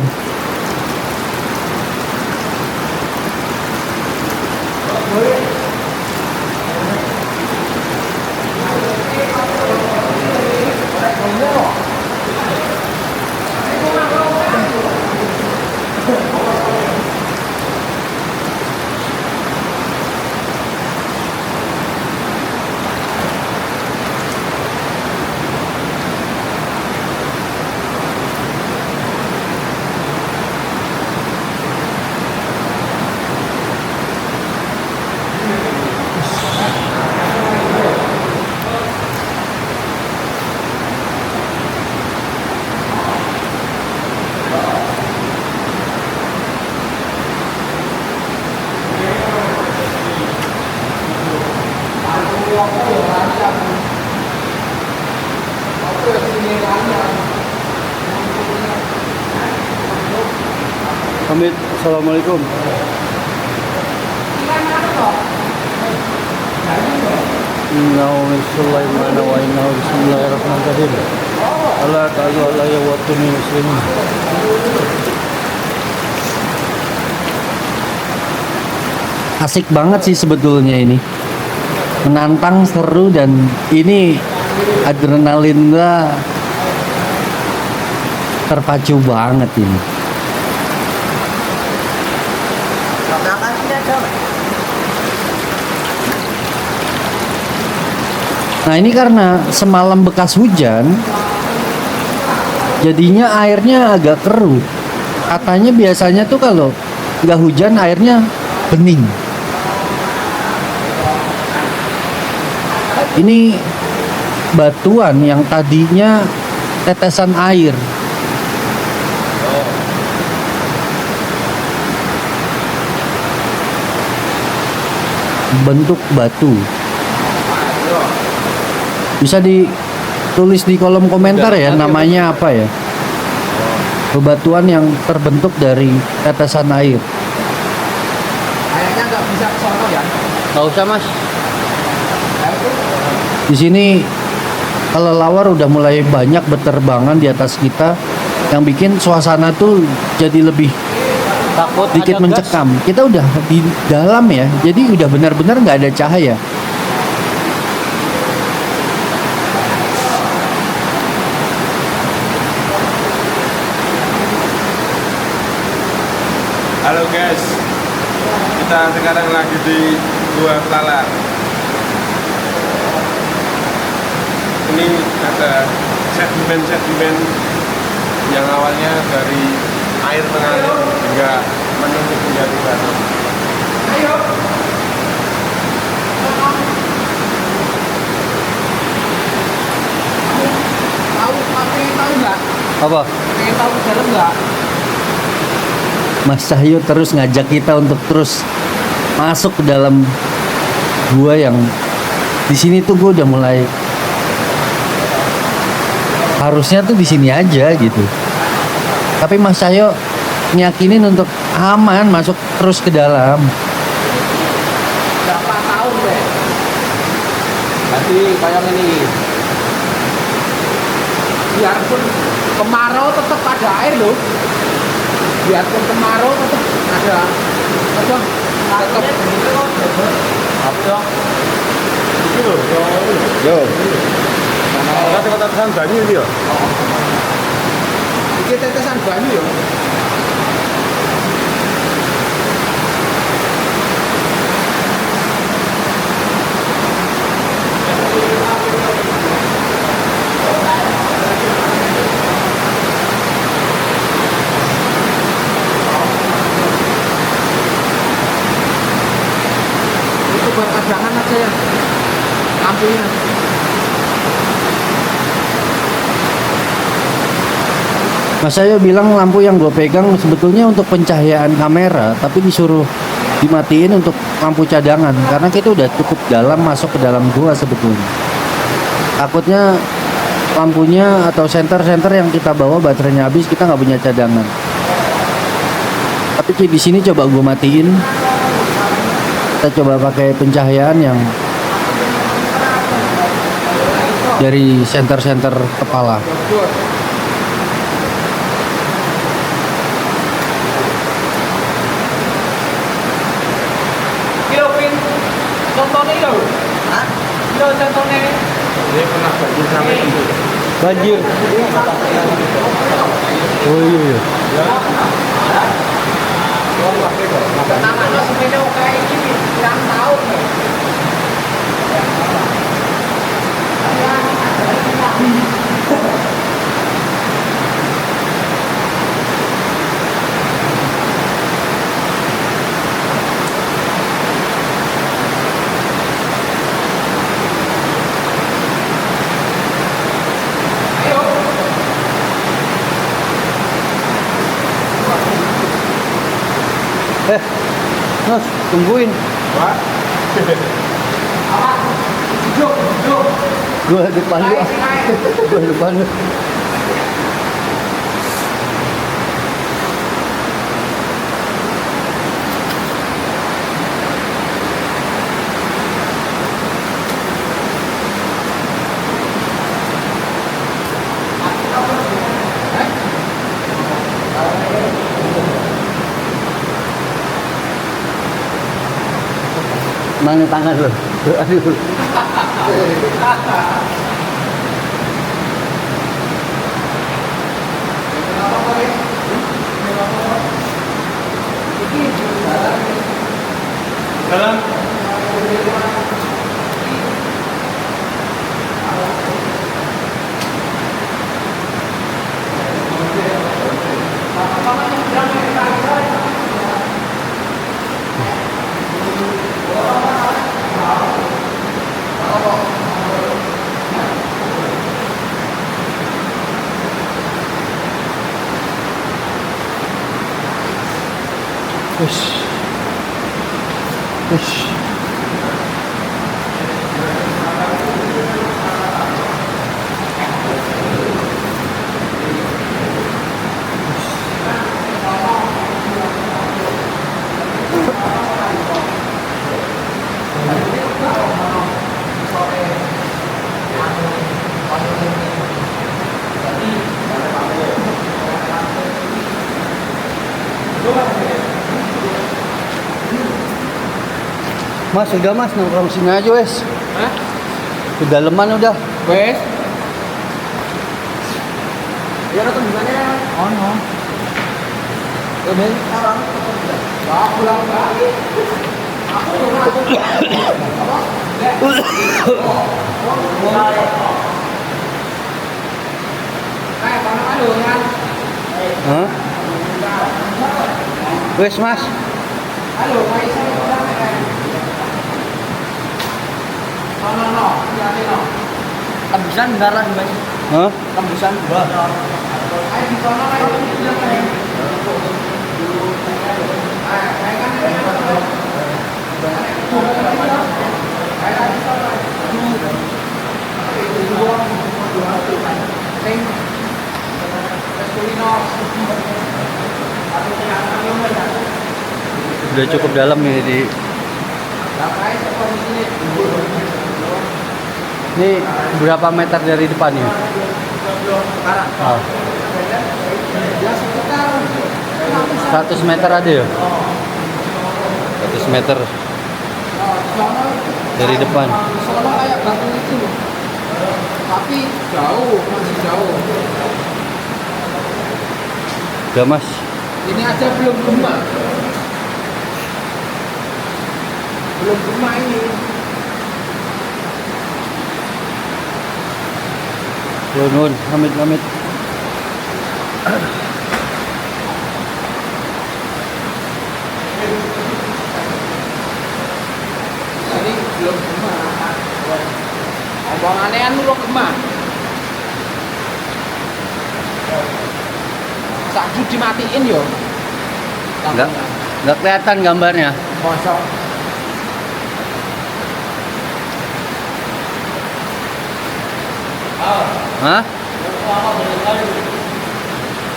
Pamit, assalamualaikum. Innahu min Sulaiman wa innahu bismillahirrahmanirrahim. Allah ta'ala ala yawatuni muslimin. Asik banget sih sebetulnya ini. Menantang, seru, dan ini adrenalin gua terpacu banget ini. Nah ini karena semalam bekas hujan, jadinya airnya agak keruh. Katanya biasanya tuh kalau nggak hujan airnya bening. Ini batuan yang tadinya tetesan air. Bentuk batu. Bisa ditulis di kolom komentar ya namanya apa ya. Bebatuan yang terbentuk dari tetesan air. Kayaknya nggak bisa ke sono ya. Nggak usah mas. Di sini kelelawar udah mulai banyak berterbangan di atas kita, yang bikin suasana tuh jadi lebih Takut dikit ada mencekam. Kita udah di dalam ya, jadi udah benar-benar nggak ada cahaya. Halo guys, kita sekarang lagi di Gua Pelalar. Ini ada sedimen-sedimen yang awalnya dari air mengalir hingga menumpuk menjadi batu. Tahu nggak? Apa? Pengen tahu ke dalam nggak? Mas Cahyo terus ngajak kita untuk terus masuk ke dalam gua yang di sini tuh gua udah mulai harusnya tuh di sini aja gitu. Tapi Mas Cahyo nyakinin untuk aman masuk terus ke dalam. Berapa tahun deh? Tadi kayak ini. Biarpun kemarau tetap ada air loh. Biarpun kemarau tetap ada apa? Tetap apa? Itu loh. Yo. Kata tetesan banyu ini ya. Iki tetesan banyu ya. Itu buat cadangan aja ya. Lampunya. Mas Cahyo bilang lampu yang gue pegang sebetulnya untuk pencahayaan kamera, tapi disuruh dimatiin untuk lampu cadangan karena kita udah cukup dalam masuk ke dalam gua sebetulnya. Takutnya lampunya atau senter yang kita bawa baterainya habis, kita nggak punya cadangan. Tapi Ki, di sini coba gue matiin. Kita coba pakai pencahayaan yang dari senter-senter kepala. Kilo pin contohnya itu. Hah? Kilo contohnya. Ini pernah banjir sampai itu. Banjir. Oh iya. Pertama lo sepeda kayak gini, kurang tahun. Mas, tungguin. Pak. Gue depan lu. Gue depan lu. Mana tangan lu? Aduh. Dalam. Ush. Mas, udah mas, nongkrong sini aja wes. Hah? Udah leman udah. Wes. Ya udah gimana? Oh no. Ini sekarang. Wah, pulang balik. Hah? Wes mas. Halo, no. Tembusan bentar lagi, Mas. Hah? Tembusan gua. Ayo di sono ayo. Udah cukup dalam nih di. Ini berapa meter dari depannya? Oh. 100 meter ada ya? 100 meter dari depan. Soalnya kayak batu itu loh. Tapi jauh, masih jauh. Udah mas. Ini aja belum gempa. Belum gempa ini. Nun, amit. Ini belum gempa. Omongannya anu lo gempa. Sakju dimatiin yo. Nggak kelihatan gambarnya. Kosong. Hah?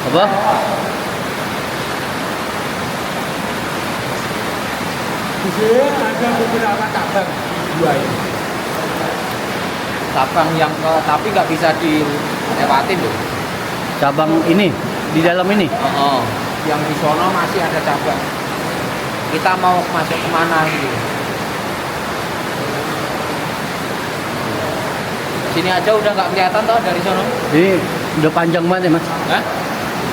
Apa? ada beberapa cabang dua ini. Cabang yang tapi nggak bisa dilewatin loh. Cabang ini di dalam ini. Oh, yang di sono masih ada cabang. Kita mau masuk kemana gitu? Sini aja udah nggak kelihatan toh dari sono. Ini udah panjang banget ya, Mas. Hah?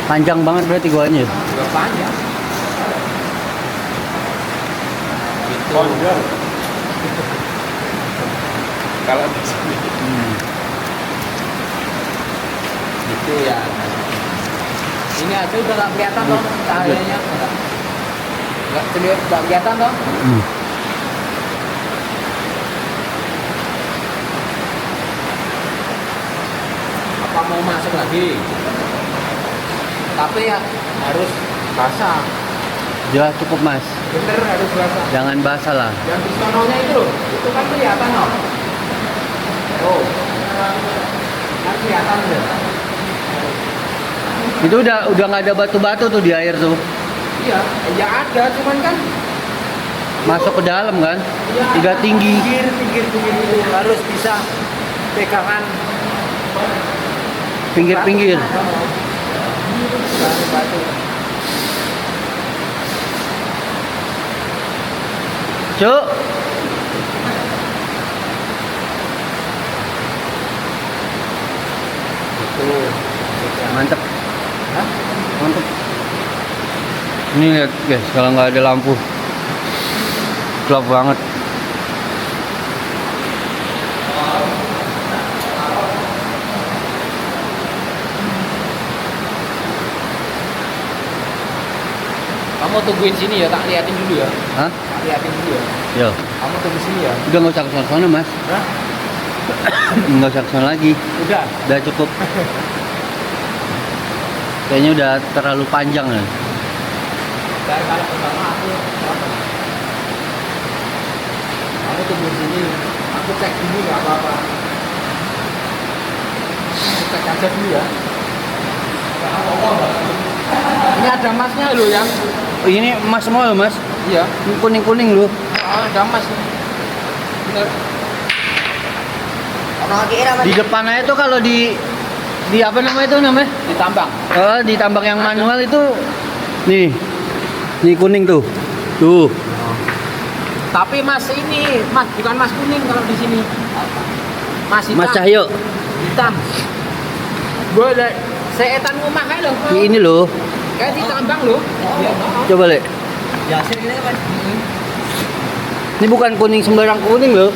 Panjang banget berarti guanya. Udah panjang. Gitu. Panjang. Kalau di sini. Gitu ya. Ini aja udah nggak kelihatan toh cahayanya. Nggak kelihatan toh. Apa mau masuk lagi? Tapi ya harus basah. Jelas cukup, Mas. Bener harus basah. Jangan basah lah. Yang di sononya itu kan kelihatan loh. Oh, kan kelihatan deh. Itu udah nggak ada batu-batu tuh di air tuh. Iya, ya ada, cuman kan Masuk ke dalam kan. ya, Tidak tinggi. pinggir itu harus bisa pegangan Pinggir-pinggir. batu. Cuk. Tuh. Mantep. Hah? Mantep. Ini lihat guys, kalau nggak ada lampu gelap banget. Kamu tungguin sini ya, tak liatin dulu ya. Hah? Tak liatin dulu ya. Yo, Kamu tunggu sini ya. udah nggak usah ke sana Mas. Hah? Nggak usah ke sana lagi. Udah. Cukup. Kayaknya udah terlalu panjang ya. Dan kalau pertama aku kamu tunggu sini, aku cek dulu nggak apa-apa. Aku cek aja dulu ya. Ini ada masnya loh yang Oh, ini emas semua loh Mas. iya. Ini kuning-kuning loh. Oh, ada mas. Bener. Di depan aja tuh kalau di apa namanya itu namanya? Ditambang. Di tambang yang manual itu nih. Nih kuning tuh. Tuh. Tapi mas ini, mas bukan mas kuning kalau di sini. Mas hitam. Mas Cahyo. Hitam. Gue liat seetan rumah kayak loh. Ini loh. Kayak ditambang loh. Iya. Coba lihat. Ya sini kan. Ini bukan kuning sembarang kuning loh.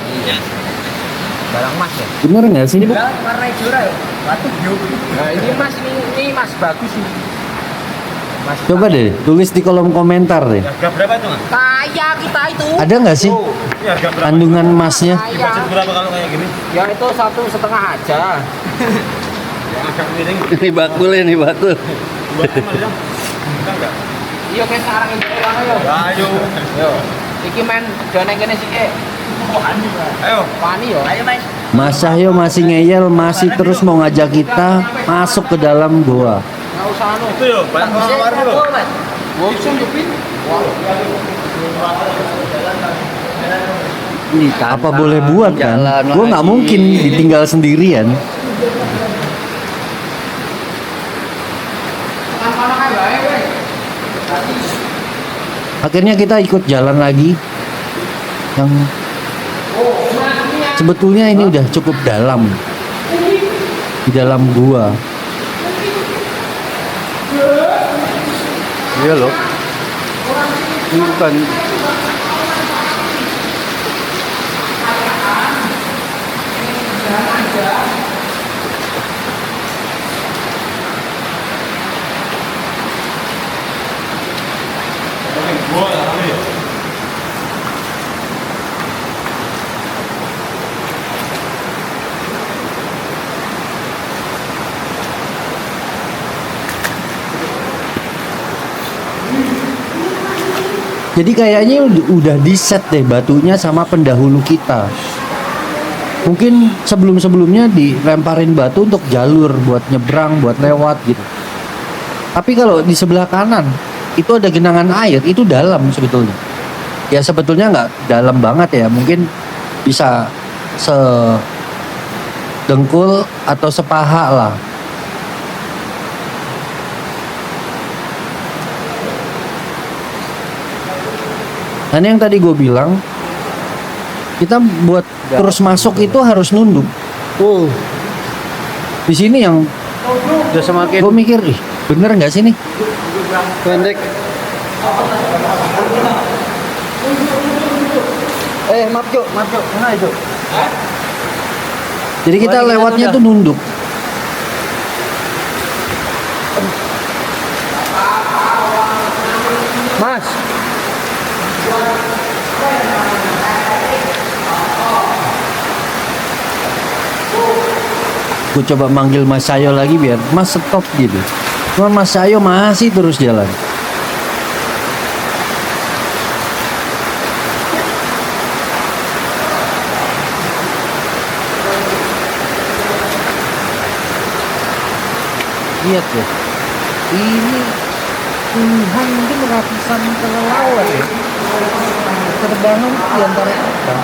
Barang mas ya. Bener nggak sih? Ini Warna hijau ya. Batu biru. Nah ini mas ini mas bagus nih. Mas Coba deh, tulis di kolom komentar deh. Harga berapa itu, Mas? kaya kita itu. Ada nggak sih Ini harga berapa? kandungan emasnya? Budget berapa kalau kayak gini? Ya itu 1,5 aja. Yang agak miring. Ini bakul ini bakul. Dua emang ya? Enggak enggak. Iya kayak sekarang ini kan yo. Ayo. Yo. Iki men doneng kene sik. Ayo. Wani yo. Ayo Mas. Mas Cahyo masih ngeyel, masih terus mau ngajak kita masuk ke dalam goa. Enggak usah anu. Itu yo, banyak orang itu loh. Wong Jupit. Apa boleh buat kan? Gue nggak mungkin ditinggal sendirian. Akhirnya kita ikut jalan lagi. Yang sebetulnya ini udah cukup dalam. Di dalam gua. Iya loh. Ini bukan Gua lah kami. Jadi kayaknya udah di set deh batunya sama pendahulu kita. Mungkin sebelum-sebelumnya dilemparin batu untuk jalur buat nyebrang, buat lewat gitu. Tapi kalau di sebelah kanan itu ada genangan air, itu dalam sebetulnya. ya sebetulnya nggak dalam banget ya, mungkin bisa sedengkul atau sepaha lah. Nah ini yang tadi gue bilang, kita buat terus masuk itu harus nunduk. Di sini yang Udah semakin gue mikir, ih bener nggak sih nih? pendek. Maaf Cuk. Mana itu? Jadi kita Oh, ini lewatnya udah. tuh nunduk. Mas. Gue coba manggil Mas Sayo lagi biar Mas stop gitu. Cuman Mas Sayo masih terus jalan. Lihat ya, ini puluhan mungkin ratusan kelelawar ya. Terbangun di antara kita.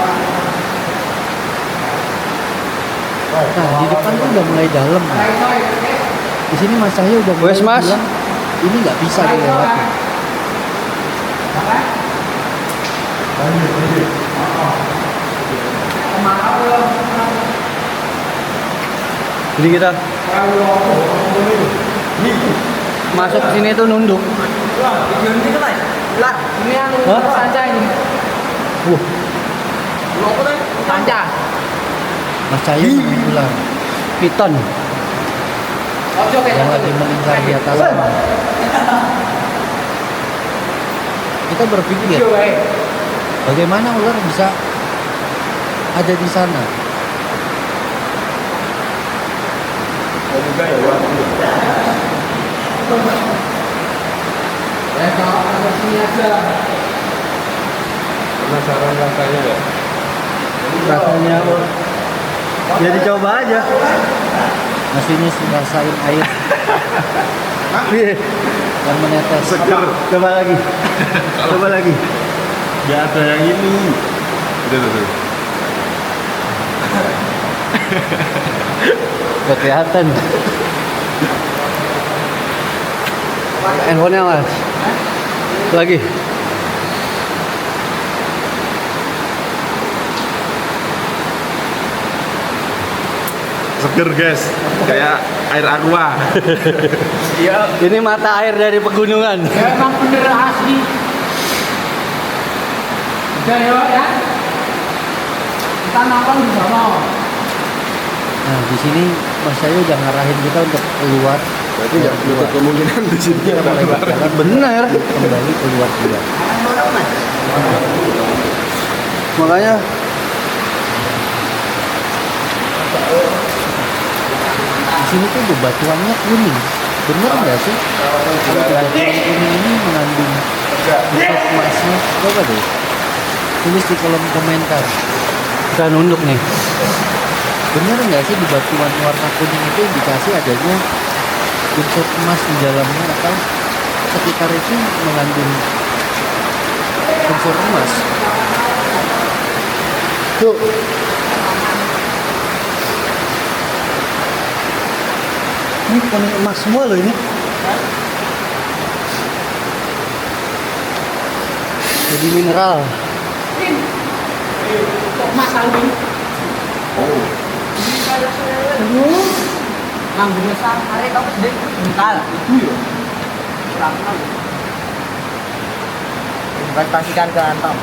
Nah di depan tuh udah mulai dalam. Di sini Mas Cahyo udah mulai Wes, Mas. bilang ini nggak bisa dilewati. Jadi kita masuk ke sini tuh nunduk. Ini anu sanca ini. Sanca. Mas Cahyo sampai bilang Piton. Ojo kayak yang lagi melingkar di atas sana. Kita berpikir bagaimana ular bisa ada di sana. Penasaran rasanya ya? Rasanya ya dicoba aja. Masihnya rasain air yang menetes. Coba lagi. Coba lagi. Gak ada yang ini. Udah. Gak kelihatan. Handphonenya Mas. Lagi. Seger guys, kayak air aqua. Ini mata air dari pegunungan. Ya emang bener asli. Udah ya. Kita nonton di sana. Nah di sini Mas Cahyo udah ngarahin kita untuk keluar. Berarti nggak menutup kemungkinan di sini ada ular. Bener. Kembali keluar. Makanya Di sini tuh bebatuannya kuning. Bener nggak sih? Kalau bebatuan kuning ini mengandung unsur emasnya. Coba deh. Tulis di kolom komentar. kita nunduk nih. Bener nggak sih bebatuan warna kuning itu indikasi adanya unsur emas di dalamnya atau sekitar itu mengandung unsur emas? Tuh. Ini kuning emas semua loh ini. Jadi mineral. Mas Alvin. Lambungnya sare kamu sedih bentar. Itu ya. Investasikan ke Antam.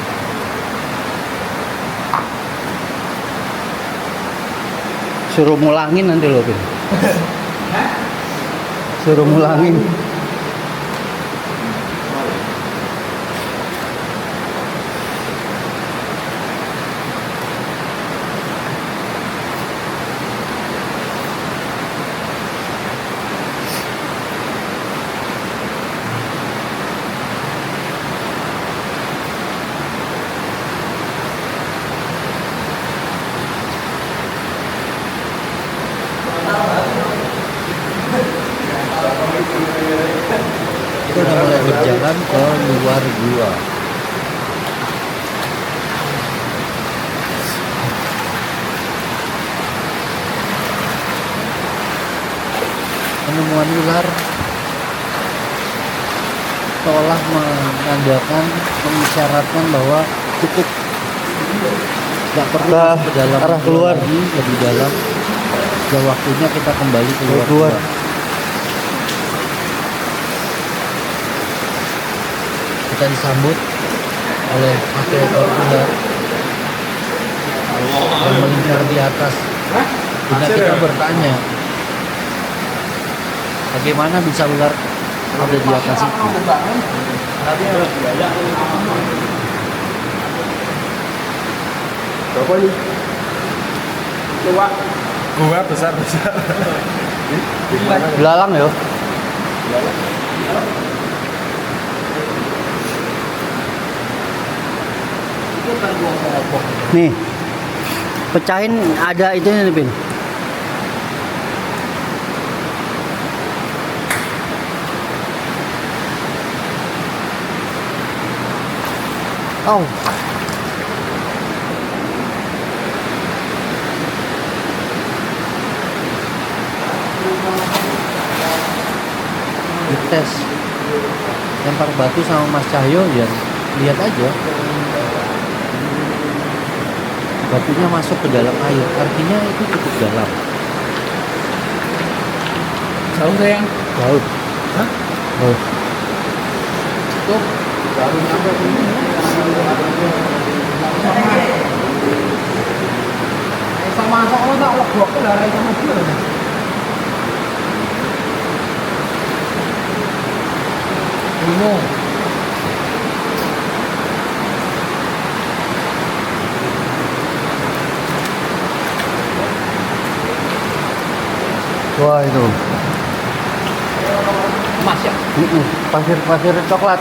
Suruh mulangin nanti loh, Pin. Suruh mulangin. penemuan ular seolah menandakan, mengisyaratkan bahwa cukup, nggak perlu masuk ke dalam arah keluar. lagi lebih dalam. Sudah waktunya kita kembali keluar. Kita disambut oleh satu ekor ular yang melingkar di atas. Kita bertanya, bagaimana bisa ular ada di atas itu? Berapa nih? Gua besar-besar. Belalang ya. Nih, pecahin ada itu nih, Pin. Oh. Dites. Lempar batu sama Mas Cahyo ya. Lihat aja. Batunya masuk ke dalam air. Artinya itu cukup dalam. Jauh sayang. Laut. Hah? Laut. Tuh. Baru nyampe sini. Sama soalnya tak lebok ke darah sama dia. Bingung. Wah, itu. Emas ya? Pasir-pasir coklat.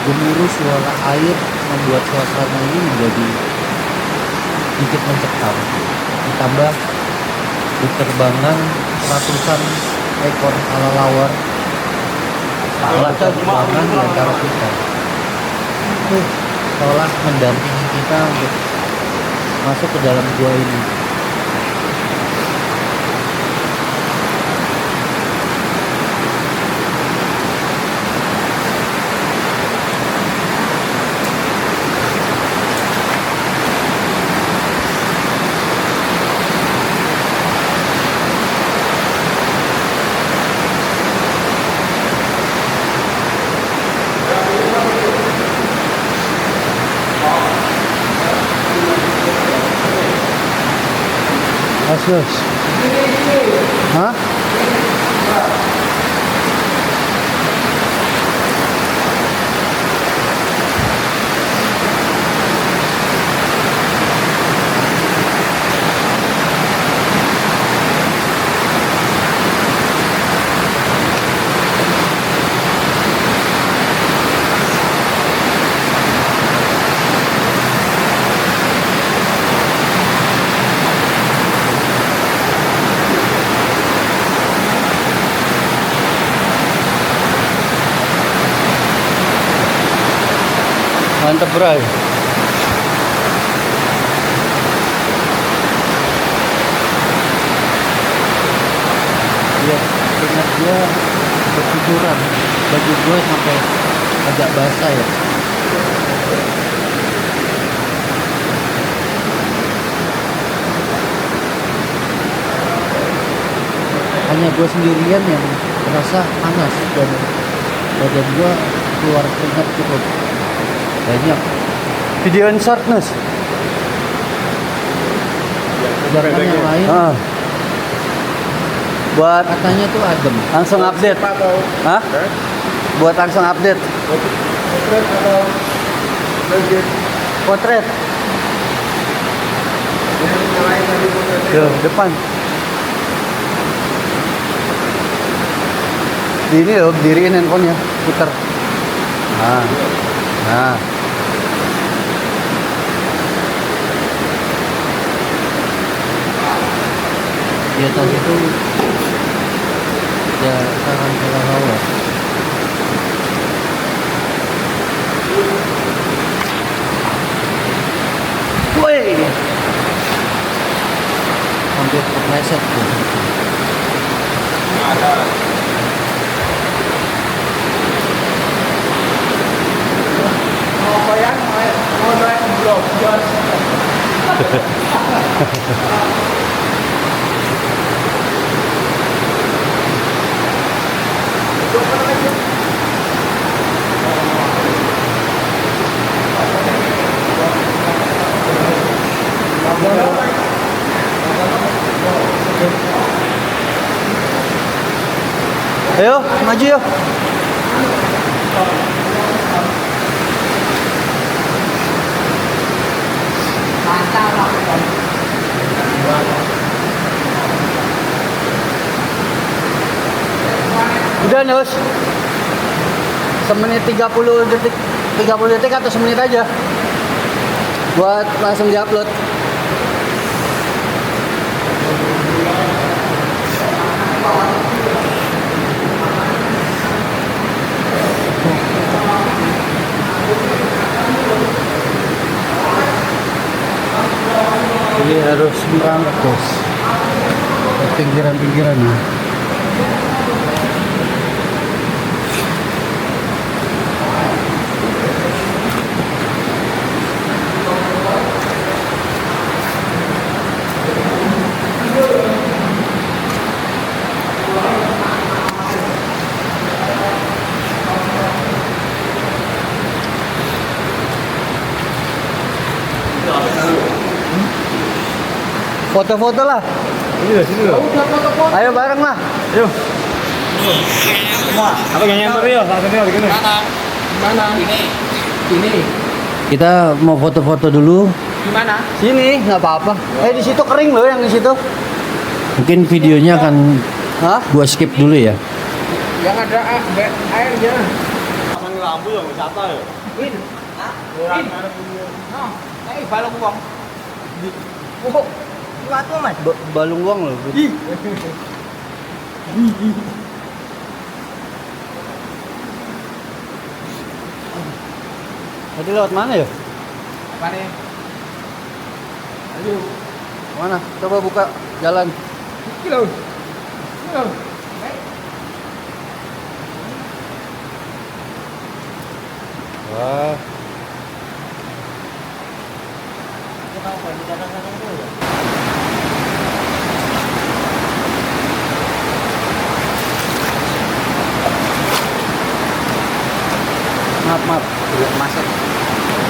Gemuruh suara air membuat suasana ini menjadi sedikit mencekam. Ditambah diterbangan ratusan ekor kelelawar berterbangan di antara kita. Itu seolah mendampingi kita untuk masuk ke dalam gua ini. Asus. Hah? Mantap, Bray. Ya, ingat dia bertiduran. Baju gue sampai agak basah ya. Hanya gue sendirian yang merasa panas dan badan gue keluar keringat cukup banyak. Video in shortness. Sedangkan yang lain Buat katanya tuh adem. langsung update. Hah? Buat langsung update. Potret. Ke depan. Di ini loh, diriin handphonenya, putar. Nah. Nah. Di atas itu kaset tuh. Ada. Apa ya? Mau naik blok, jos. Ayo, maju yuk. Udah Nus. Semenit 30 detik. 30 detik atau semenit aja. Buat langsung diupload. Ini harus merangkus pinggiran-pinggirannya. Foto-foto lah. Sini loh. Ayo bareng lah. Yuk. Apa yang nyamper ya? Langsung ya begini. Mana? Ini. Kita mau foto-foto dulu. Gimana? Sini, nggak apa-apa. Di situ kering loh yang di situ. Mungkin videonya akan gua skip dulu ya. Yang ada airnya. Pasang lampu ya wisata ya. Ini. Balong uang. Oh, waktu mas. Balung uang loh. Tadi lewat mana ya? Apa nih? Mana? Coba buka jalan. Kilo. Wah. Maaf. Belum masuk.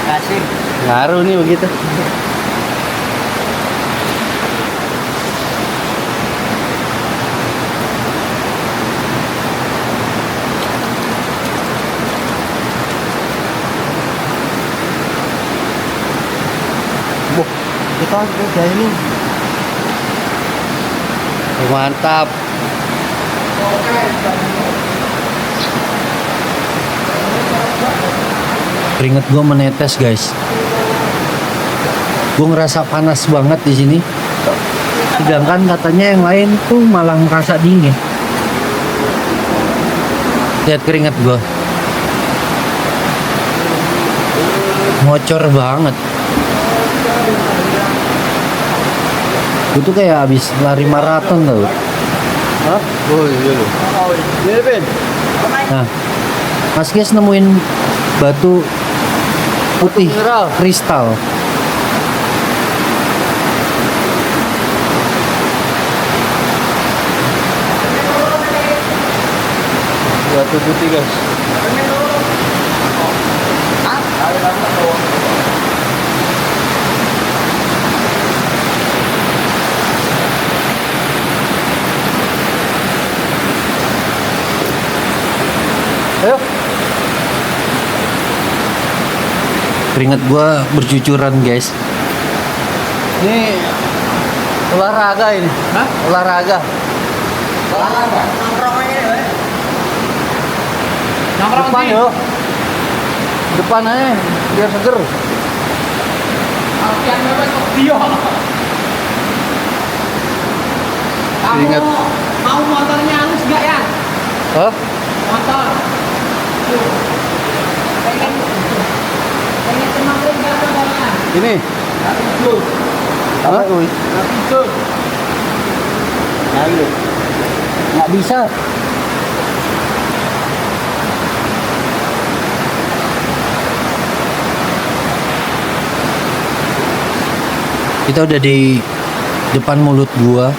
Kasih. Ngaruh nih begitu. Kita udah ini. Mantap. Keringet gue menetes guys. Gue ngerasa panas banget di sini. Sedangkan katanya yang lain tuh malah ngerasa dingin. Lihat keringet gue. Ngocor banget. Gue tuh kayak habis lari maraton tau. Hah? Oh iya loh. Iya Ben. Nah, Mas Kes nemuin batu putih kristal. Batu putih guys. Ayo. Keringat gua bercucuran guys. Ini olahraga ini. Hah? Olahraga. Nongkrong aja deh. Nongkrong Depan di. yuk. Depan aja biar seger. Alfian bebas kok dia. Kamu Ingat. mau motornya halus gak ya? Hah? Motor. Pengen semakin gak motornya? Ini. Tapi itu. Apa? Tapi itu. Ayo. Nggak bisa. Kita udah di depan mulut gua.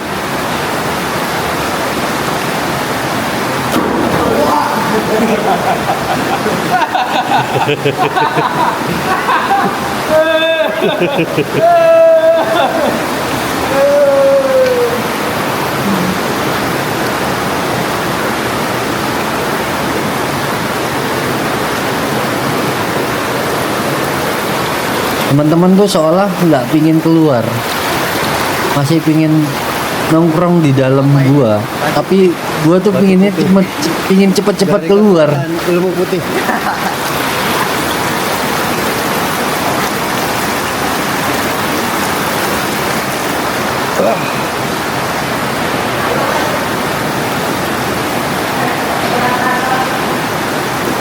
Teman-teman tuh seolah nggak pingin keluar, masih pingin nongkrong di dalam gua, tapi gua tuh pingin cepet-cepet keluar. Ilmu putih.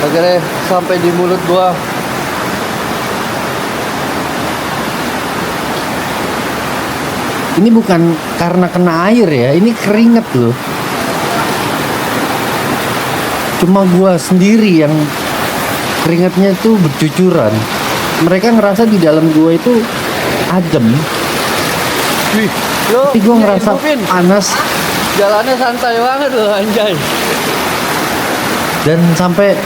Akhirnya sampai di mulut gua. Ini bukan karena kena air ya, ini keringet loh. Cuma gua sendiri yang keringatnya tuh bercucuran. Mereka ngerasa di dalam gua itu adem. Tapi gua ngerasa panas. Jalannya santai banget loh anjay. Dan sampai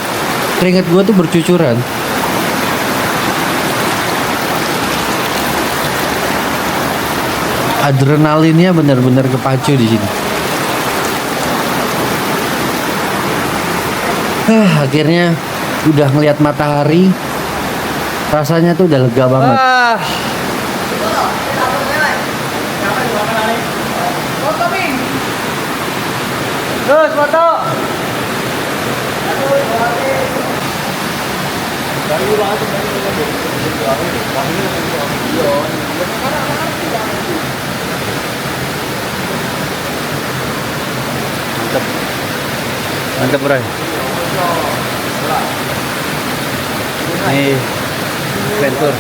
keringat gua tuh bercucuran. Adrenalinnya benar-benar kepacu di sini. Akhirnya udah ngeliat matahari, rasanya tuh udah lega banget. Terus foto. Mantap. Mantap, bro. Ini ventur.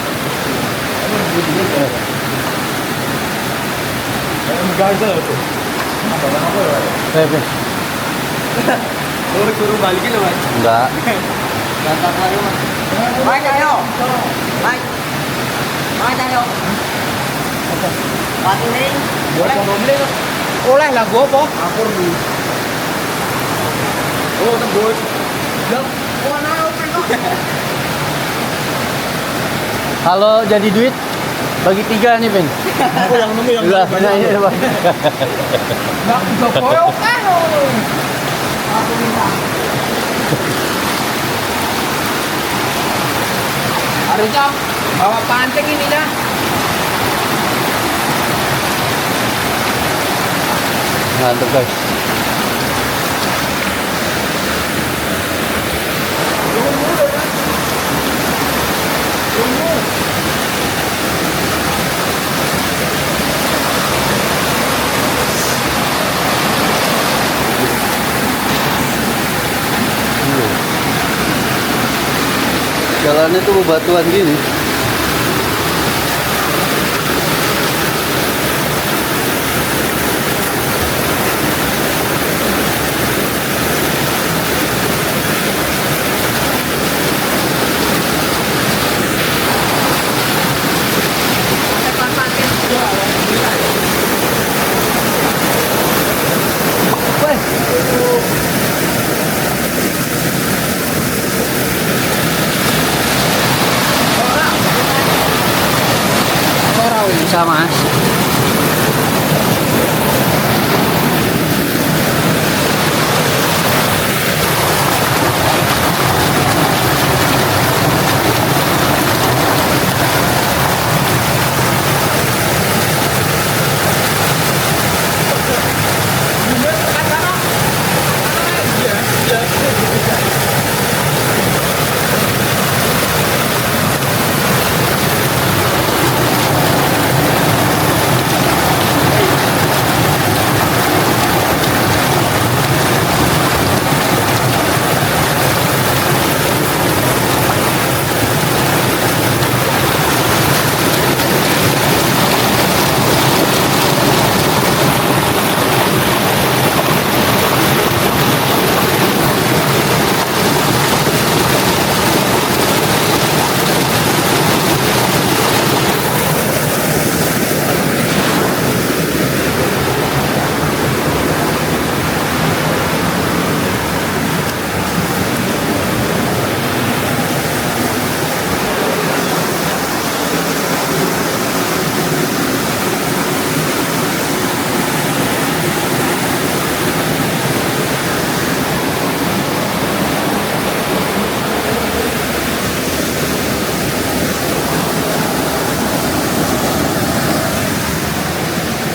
Suruh balikin loh, Mas. Enggak. Mike ayo. Mike. Mike ayo. Patuling. Boleh ngomong. Oleh lah gua apa? Akur dulu. Oh, tembus. Lah, warna open kok. Kalau jadi duit bagi 3 nih, Ben. Aku yang nemu yang Udah, nah, ini, Bang. Enggak Jokowi oke lo. Aku minta. Harusnya bawa pancing ini dah. Mantap, guys. Jalannya tuh bebatuan gini. Bisa, Mas.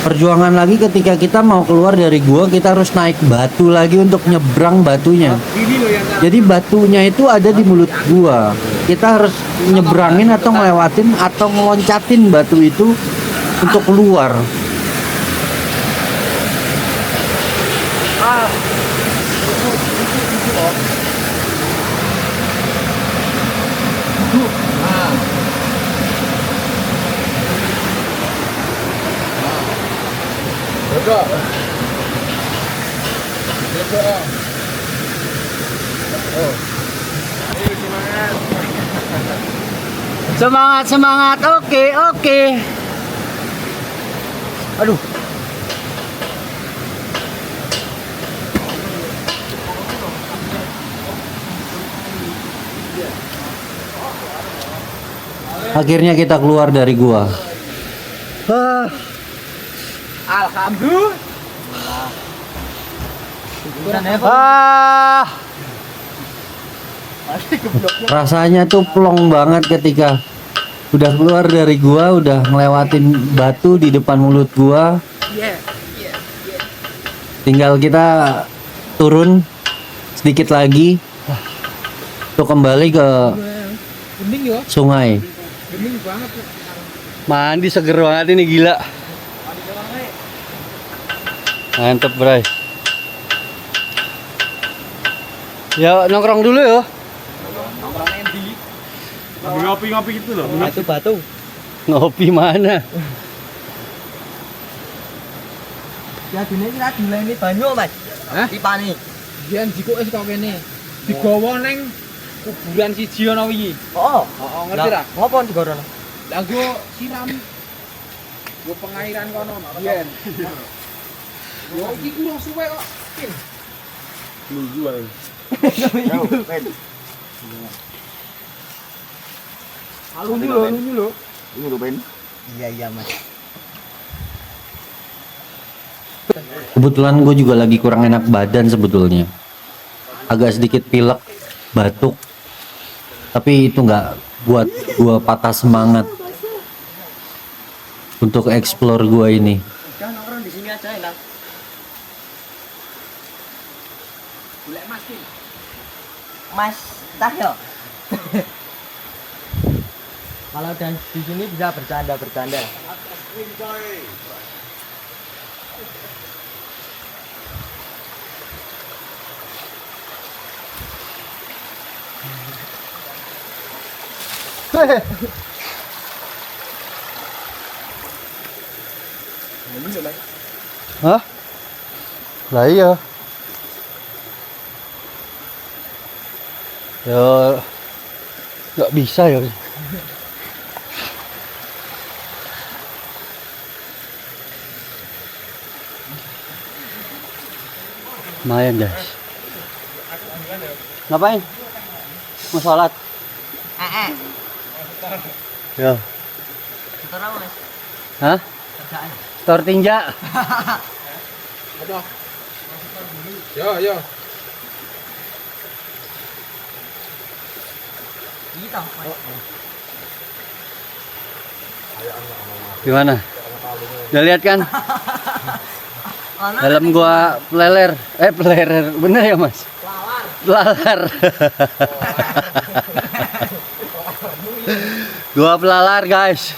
perjuangan lagi ketika kita mau keluar dari gua, kita harus naik batu lagi untuk nyebrang batunya. Jadi batunya itu ada di mulut gua. Kita harus nyebrangin atau ngelewatin atau ngeloncatin batu itu untuk keluar. Semangat, semangat. Oke, oke. Aduh. Akhirnya kita keluar dari gua. Alhamdulillah. Rasanya tuh plong banget ketika udah keluar dari gua, udah ngelewatin batu di depan mulut gua. Tinggal kita turun sedikit lagi untuk kembali ke sungai. Mandi seger banget ini, gila. Mantep, Bray. Ya nongkrong dulu ya. Ngopi-ngopi gitu loh. Batu. Ngopi mana? Ya dene kira dileni banyu, Mas. Pipane. Biyen dikuke saka kene. Digawa ning kuburan siji ana wingi. Oh. Heeh, ngerti ra? Ngopo digorono? Lah nggo siram. Nggo pengairan kono biyen. Yo iki kurang suwe kok. Pin. Minggu ae. Alunyu lho. Ini lho, Ben. Iya, Mas. Kebetulan gue juga lagi kurang enak badan sebetulnya. Agak sedikit pilek, batuk. Tapi itu nggak buat gue patah semangat untuk explore gue ini. Udah nongkrong di sini aja enak. Golek Mas ki. Mas, tah yo. Kalau dan di sini bisa bercanda-bercanda. Hah? Lah iya. Ya nggak bisa ya. Lumayan guys. Ngapain? Mau sholat? Ya. Sekarang, Mas. Hah? Kerjaan. Store tinja. Apa? Yo. Gitu, Mas. Gimana? Udah lihat kan? Dalam gua peleler. Peleler. Bener ya, Mas? Pelalar. Gua pelalar, guys.